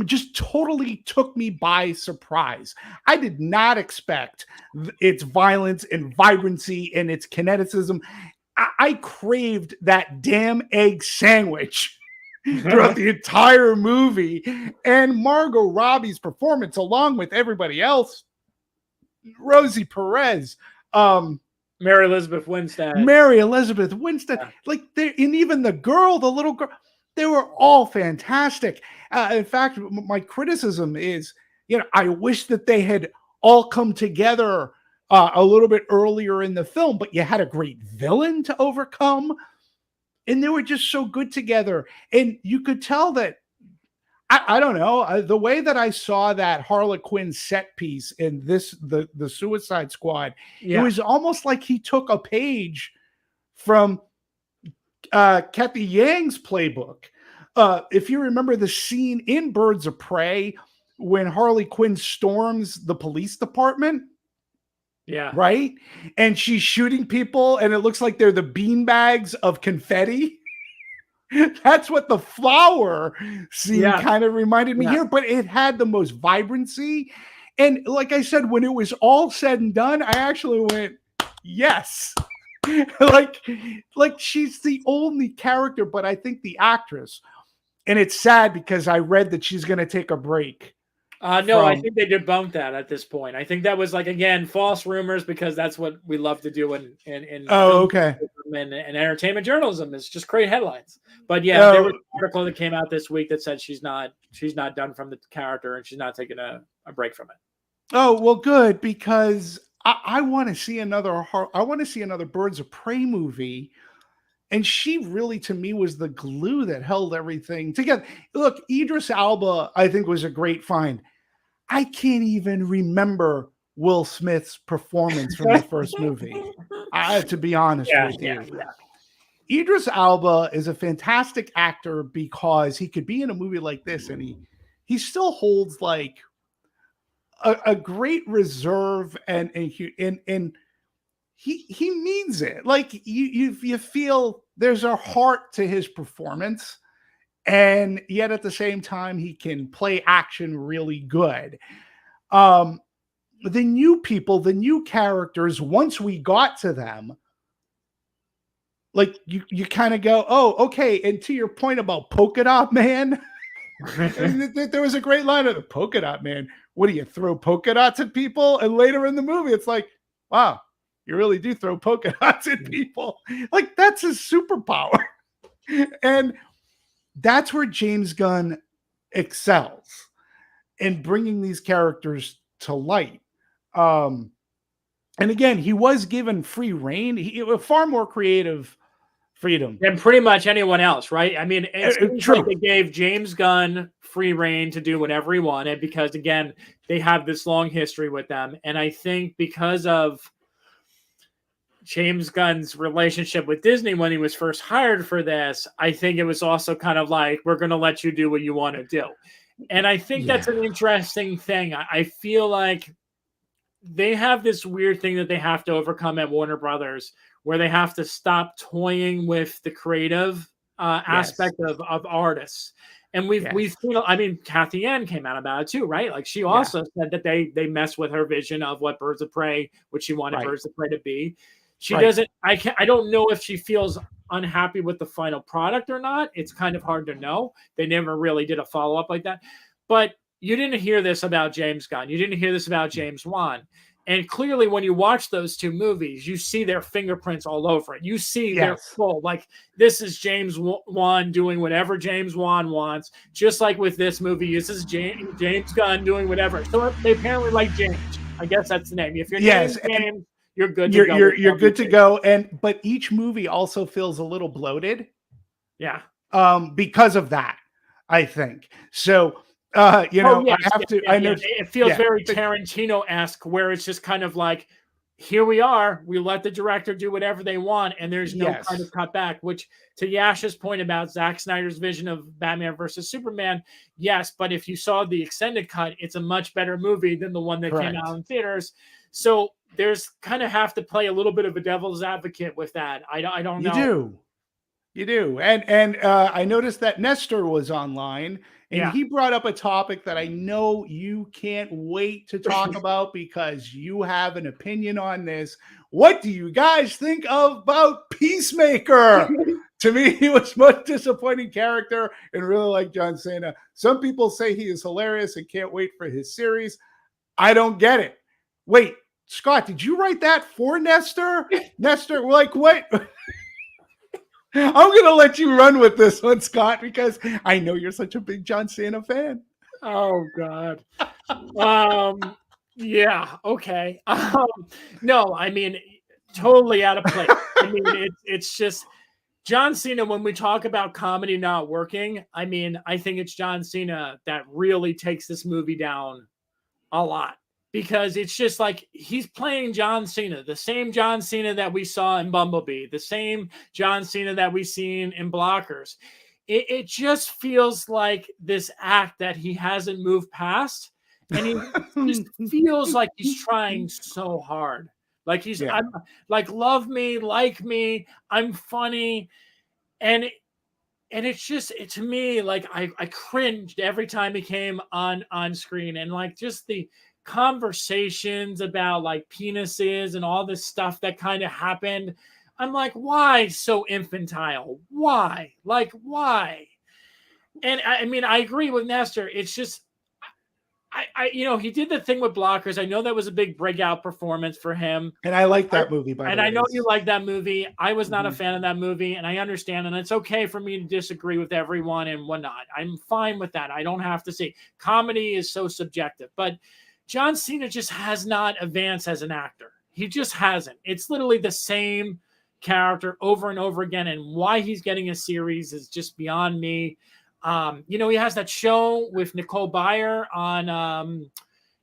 just totally took me by surprise. I did not expect its violence and vibrancy and its kineticism. I craved that damn egg sandwich throughout the entire movie. And Margot Robbie's performance, along with everybody else, Rosie Perez, Mary Elizabeth Winstead, yeah. Like and even the little girl, they were all fantastic. In fact, my criticism is, I wish that they had all come together a little bit earlier in the film, but you had a great villain to overcome, and they were just so good together. And you could tell that, I don't know, the way that I saw that Harley Quinn set piece in the Suicide Squad, it was almost like he took a page from Kathy Yang's playbook. If you remember the scene in Birds of Prey when Harley Quinn storms the police department, right, and she's shooting people, and it looks like they're the beanbags of confetti. That's what the flower scene kind of reminded me here, but it had the most vibrancy. And like I said, when it was all said and done, I actually went, yes, like she's the only character, but I think the actress, and it's sad because I read that she's going to take a break. No, I think they debunked that at this point. I think that was like, again, false rumors, because that's what we love to do in Oh, okay. and entertainment journalism, is just create headlines. But yeah, there was an article that came out this week that said she's not done from the character, and she's not taking a break from it. Oh, well, good, because I want to see another Birds of Prey movie. And she really, to me, was the glue that held everything together. Look, Idris Elba, I think, was a great find. I can't even remember Will Smith's performance from the first movie. I have to be honest with you. Yeah. Idris Elba is a fantastic actor because he could be in a movie like this, and he still holds like a great reserve, and he means it. Like you feel there's a heart to his performance, and yet at the same time he can play action really good. The new people, the new characters, once we got to them, like you kind of go, oh, okay. And to your point about Polka Dot Man, there was a great line of the Polka Dot Man. What do you throw polka dots at people? And later in the movie, it's like, wow, you really do throw polka dots at people. Like, that's his superpower. And that's where James Gunn excels in bringing these characters to light. And again, he was given free reign. He far more creative freedom than pretty much anyone else, right? I mean, it's like they gave James Gunn free reign to do whatever he wanted, because again, they have this long history with them. And I think because of James Gunn's relationship with Disney when he was first hired for this, I think it was also kind of like, we're going to let you do what you want to do. And I think that's an interesting thing. I feel like they have this weird thing that they have to overcome at Warner Brothers, where they have to stop toying with the creative aspect of artists. And we've seen, I mean, Kathy Ann came out about it too, right? Like, she also said that they mess with her vision of what Birds of Prey, what she wanted Birds of Prey to be. She doesn't, I don't know if she feels unhappy with the final product or not. It's kind of hard to know. They never really did a follow-up like that. But you didn't hear this about James Gunn. You didn't hear this about James Wan. And clearly, when you watch those two movies, you see their fingerprints all over it. You see they're full. Like, this is James Wan doing whatever James Wan wants. Just like with this movie, this is James Gunn doing whatever. So they apparently like James. I guess that's the name. If you're James, you're good to go. You're good to go. But each movie also feels a little bloated. Yeah. Because of that, I think. So I know it feels very Tarantino-esque, where it's just kind of like, here we are, we let the director do whatever they want, and there's no kind of cut back. Which, to Yash's point about Zack Snyder's vision of Batman versus Superman, yes, but if you saw the extended cut, it's a much better movie than the one that came out in theaters. So there's kind of have to play a little bit of a devil's advocate with that. I don't know. You do. And I noticed that Nestor was online, and he brought up a topic that I know you can't wait to talk about, because you have an opinion on this. What do you guys think about Peacemaker? To me, he was a much disappointing character, and really like John Cena. Some people say he is hilarious and can't wait for his series. I don't get it. Wait, Scott, did you write that for Nestor? Nestor, like, what? I'm going to let you run with this one, Scott, because I know you're such a big John Cena fan. Oh, God. Yeah, okay. No, I mean, totally out of place. I mean, it's just John Cena, when we talk about comedy not working, I mean, I think it's John Cena that really takes this movie down a lot. Because it's just like, he's playing John Cena, the same John Cena that we saw in Bumblebee, the same John Cena that we've seen in Blockers. It just feels like this act that he hasn't moved past. And he just feels like he's trying so hard. Like I'm like, love me, like me, I'm funny. And it's just, to me, like, I cringed every time he came on screen. And like, just the conversations about like penises and all this stuff that kind of happened I'm like, why so infantile? Why? Like, why? And I mean, I agree with Nestor. It's just, he did the thing with Blockers. I know that was a big breakout performance for him. And I like that movie, by the way. And I know you like that movie. I was not a fan of that movie, and I understand. And it's okay for me to disagree with everyone and whatnot. I'm fine with that. I don't have to say comedy is so subjective. But John Cena just has not advanced as an actor. He just hasn't. It's literally the same character over and over again. And why he's getting a series is just beyond me. He has that show with Nicole Byer on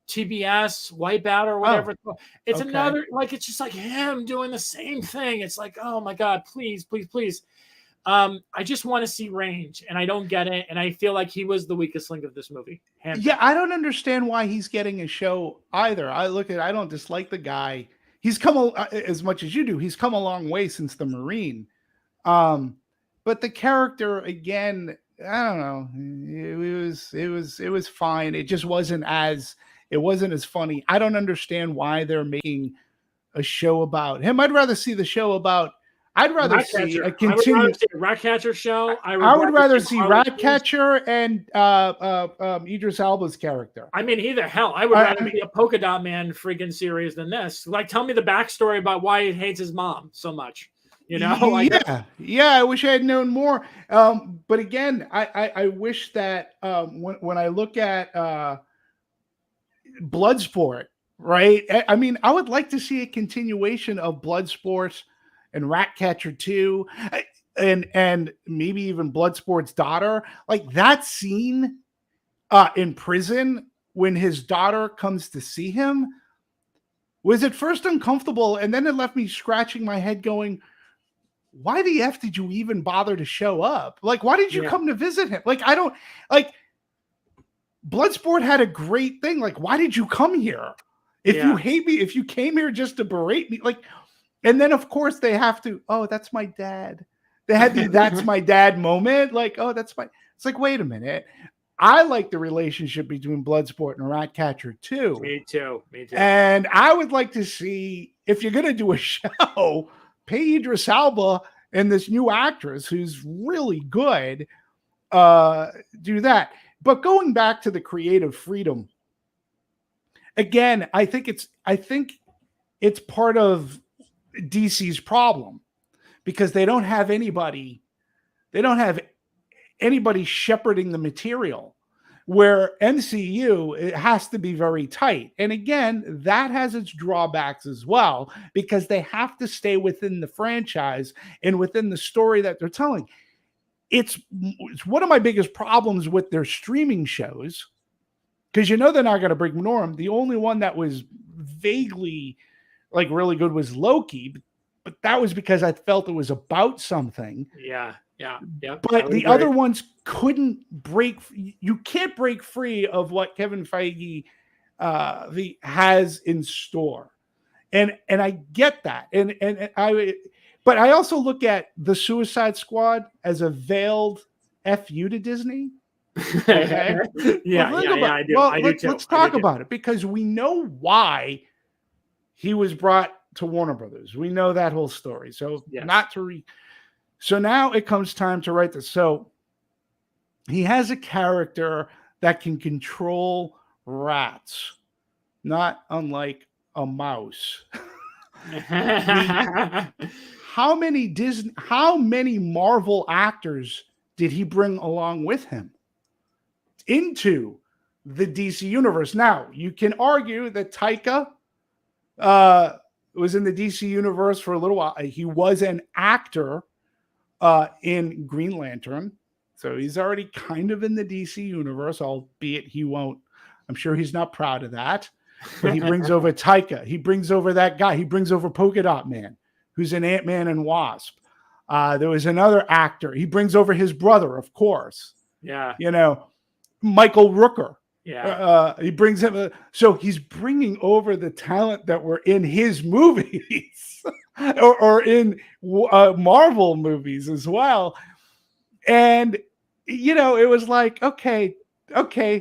TBS, Wipeout or whatever. It's okay. Another, like, it's just like him doing the same thing. It's like, oh my God, please, please, please. I just want to see range, and I don't get it. And I feel like he was the weakest link of this movie. Yeah, I don't understand why he's getting a show either. I don't dislike the guy. He's come as much as you do. He's come a long way since the Marine. But the character, again, I don't know. It was fine. It just wasn't as funny. I don't understand why they're making a show about him. I'd rather see the show about. I'd rather see a continued. I would rather see a Ratcatcher show. I would rather see Ratcatcher and Idris Elba's character. I mean, I would rather be a Polka Dot Man freaking series than this. Like, tell me the backstory about why he hates his mom so much. Yeah. I wish I had known more. But again, I wish that when I look at Bloodsport, right? I mean, I would like to see a continuation of Bloodsport and Ratcatcher 2, and maybe even Bloodsport's daughter. Like that scene in prison when his daughter comes to see him was at first uncomfortable, and then it left me scratching my head going, why the F did you even bother to show up? Like, why did you come to visit him? Like, I don't like Bloodsport had a great thing. Like, why did you come here? If you hate me, if you came here just to berate me, like, and then of course they have to, oh, that's my dad. They had the that's my dad moment. Like, oh, that's my, it's like, wait a minute. I like the relationship between Bloodsport and Ratcatcher too. Me too. And I would like to see, if you're going to do a show, pay Idris Elba and this new actress who's really good, do that. But going back to the creative freedom, again, I think it's part of DC's problem because they don't have anybody shepherding the material, where MCU, it has to be very tight. And again, that has its drawbacks as well, because they have to stay within the franchise and within the story that they're telling. It's one of my biggest problems with their streaming shows, because they're not going to break norm. The only one that was vaguely like really good was Loki, but that was because I felt it was about something. Yeah. But the other ones couldn't break. You can't break free of what Kevin Feige has in store, and I get that. But I also look at the Suicide Squad as a veiled FU to Disney. Okay? I do. Well, I do too. Let's talk about it, because we know why he was brought to Warner Brothers. We know that whole story. So So now it comes time to write this. So he has a character that can control rats, not unlike a mouse. How many Marvel actors did he bring along with him into the DC universe? Now, you can argue that Taika was in the DC universe for a little while. He was an actor in Green Lantern, so he's already kind of in the DC universe, albeit he won't. I'm sure he's not proud of that. But he brings over Taika. He brings over that guy. He brings over Polka Dot Man, who's an Ant-Man and Wasp. There was another actor. He brings over his brother, of course. Yeah. Michael Rooker. Yeah. He brings him. So he's bringing over the talent that were in his movies or in Marvel movies as well. And, it was like, okay,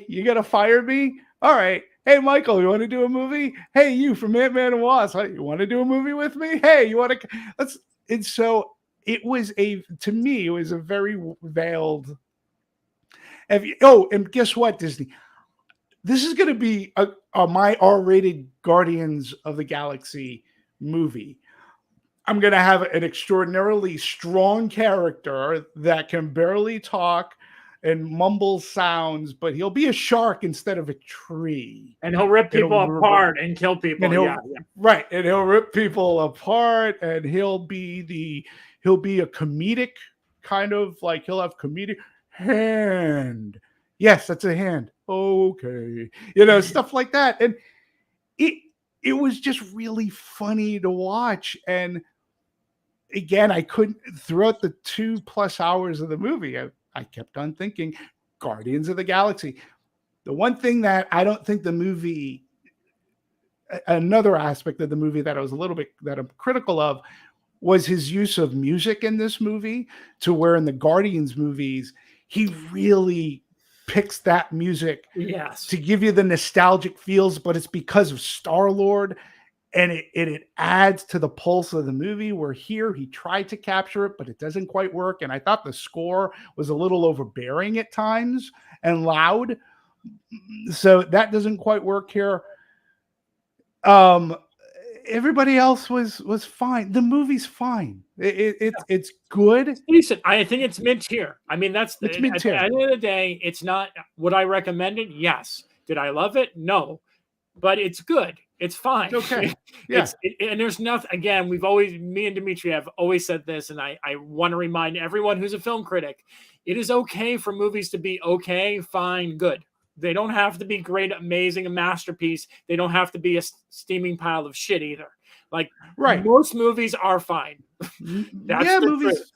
you got to fire me? All right. Hey, Michael, you want to do a movie? Hey, you from Ant-Man and Wasp, you want to do a movie with me? Hey, you want to? And so it was to me, it was a very veiled. And guess what, Disney? This is going to be my R-rated Guardians of the Galaxy movie. I'm going to have an extraordinarily strong character that can barely talk and mumble sounds, but he'll be a shark instead of a tree. And he'll rip people apart and kill people. Right. And he'll rip people apart, and he'll be a comedic kind of, like, he'll have comedic hand. Yes, that's a hand. Okay. Stuff like that. And it was just really funny to watch. And again, I couldn't, throughout the 2+ hours of the movie, I kept on thinking Guardians of the Galaxy. The one thing that I don't think the movie, another aspect of the movie that I'm critical of, was his use of music in this movie, to where in the Guardians movies, he really picks that music to give you the nostalgic feels, but it's because of Star-Lord. And it adds to the pulse of the movie, where here he tried to capture it, but it doesn't quite work. And I thought the score was a little overbearing at times and loud. So that doesn't quite work here. Everybody else was fine. The movie's fine. It's good. Decent. I think it's mid-tier. I mean, it's mid-tier. At the end of the day, it's not. Would I recommend it? Yes. Did I love it? No. But it's good. It's fine. It's okay. Yeah. And there's nothing, again, me and Demetri have always said this, and I want to remind everyone who's a film critic, it is okay for movies to be okay, fine, good. They don't have to be great, amazing, a masterpiece. They don't have to be a steaming pile of shit either. Like, most movies are fine. Movies.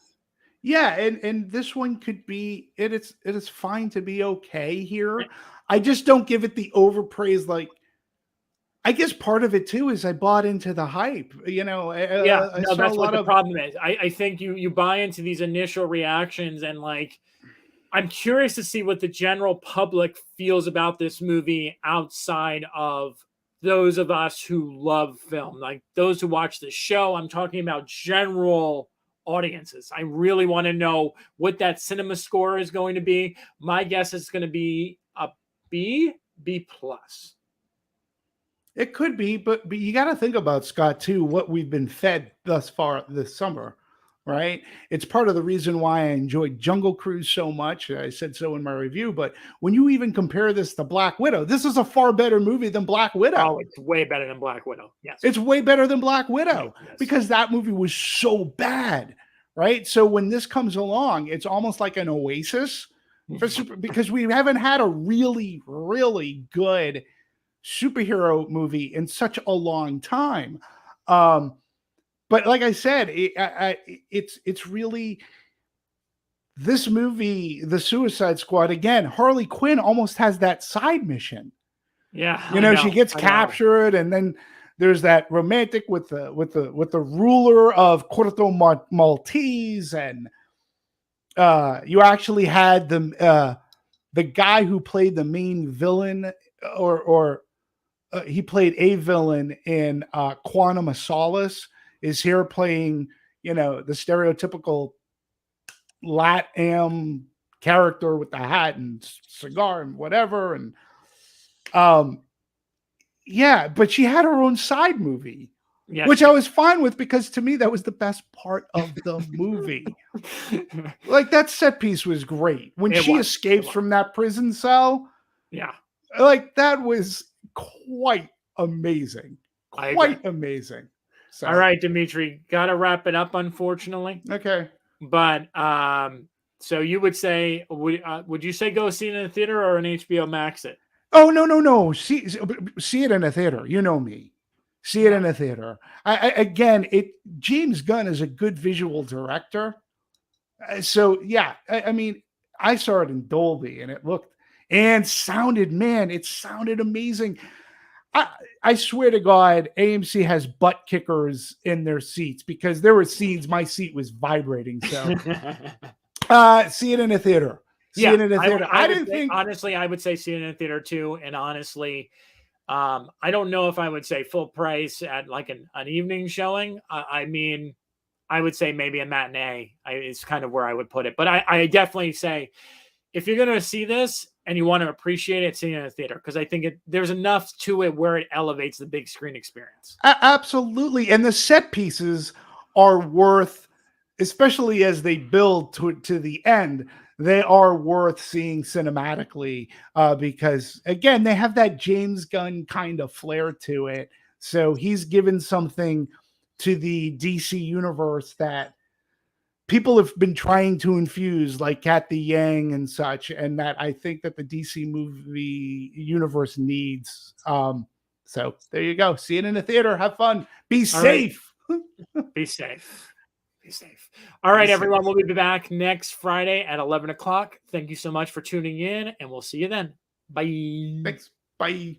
Yeah, and this one could be, it is fine to be okay here. I just don't give it the overpraise. Like, I guess part of it too is I bought into the hype. That's what the problem is. I think you buy into these initial reactions, and like, I'm curious to see what the general public feels about this movie outside of those of us who love film, like those who watch the show. I'm talking about general audiences. I really want to know what that cinema score is going to be. My guess is going to be a B+. It could be, but you got to think about, Scott, too, what we've been fed thus far this summer, right? It's part of the reason why I enjoyed Jungle Cruise so much. I said so in my review, but when you even compare this to Black Widow, this is a far better movie than Black Widow. Oh, it's way better than Black Widow. Yes. It's way better than Black Widow because that movie was so bad, right? So when this comes along, it's almost like an oasis because we haven't had a really, really good superhero movie in such a long time. But like I said, it's really, this movie, The Suicide Squad, again, Harley Quinn almost has that side mission. Yeah, she gets captured, and then there's that romantic with the ruler of Corto Maltese, and you actually had the guy who played the main villain, or he played a villain in Quantum of Solace, is here playing, the stereotypical LatAm character with the hat and cigar and whatever. And but she had her own side movie, which I was fine with, because to me, that was the best part of the movie. Like, that set piece was great. When she escapes from that prison cell. Yeah. Like, that was quite amazing. Quite amazing. So. All right, Demetri, gotta wrap it up, unfortunately. Okay. But so you would say, would you say go see it in a theater or an HBO Max it? Oh, no. See it in a theater. You know me. See it in a theater. James Gunn is a good visual director. So yeah, I mean, I saw it in Dolby, and it looked and sounded, it sounded amazing. I swear to God, AMC has butt kickers in their seats, because there were scenes my seat was vibrating. So see it in a theater. See it in a theater. Honestly, I would say see it in a theater too. And honestly, I don't know if I would say full price at like an evening showing. I mean, I would say maybe a matinee is kind of where I would put it. But I definitely say if you're going to see this and you want to appreciate it, see it in a theater, because I think there's enough to it where it elevates the big screen experience. Absolutely. And the set pieces are worth, especially as they build to the end, they are worth seeing cinematically because, again, they have that James Gunn kind of flair to it. So he's given something to the DC universe that people have been trying to infuse, like Kathy Yang and such, and that I think that the DC movie universe needs. So there you go. See it in the theater. Have fun. Be safe. Right. Be safe. Be safe. All right, everyone. We'll be back next Friday at 11 o'clock. Thank you so much for tuning in, and we'll see you then. Bye. Thanks. Bye.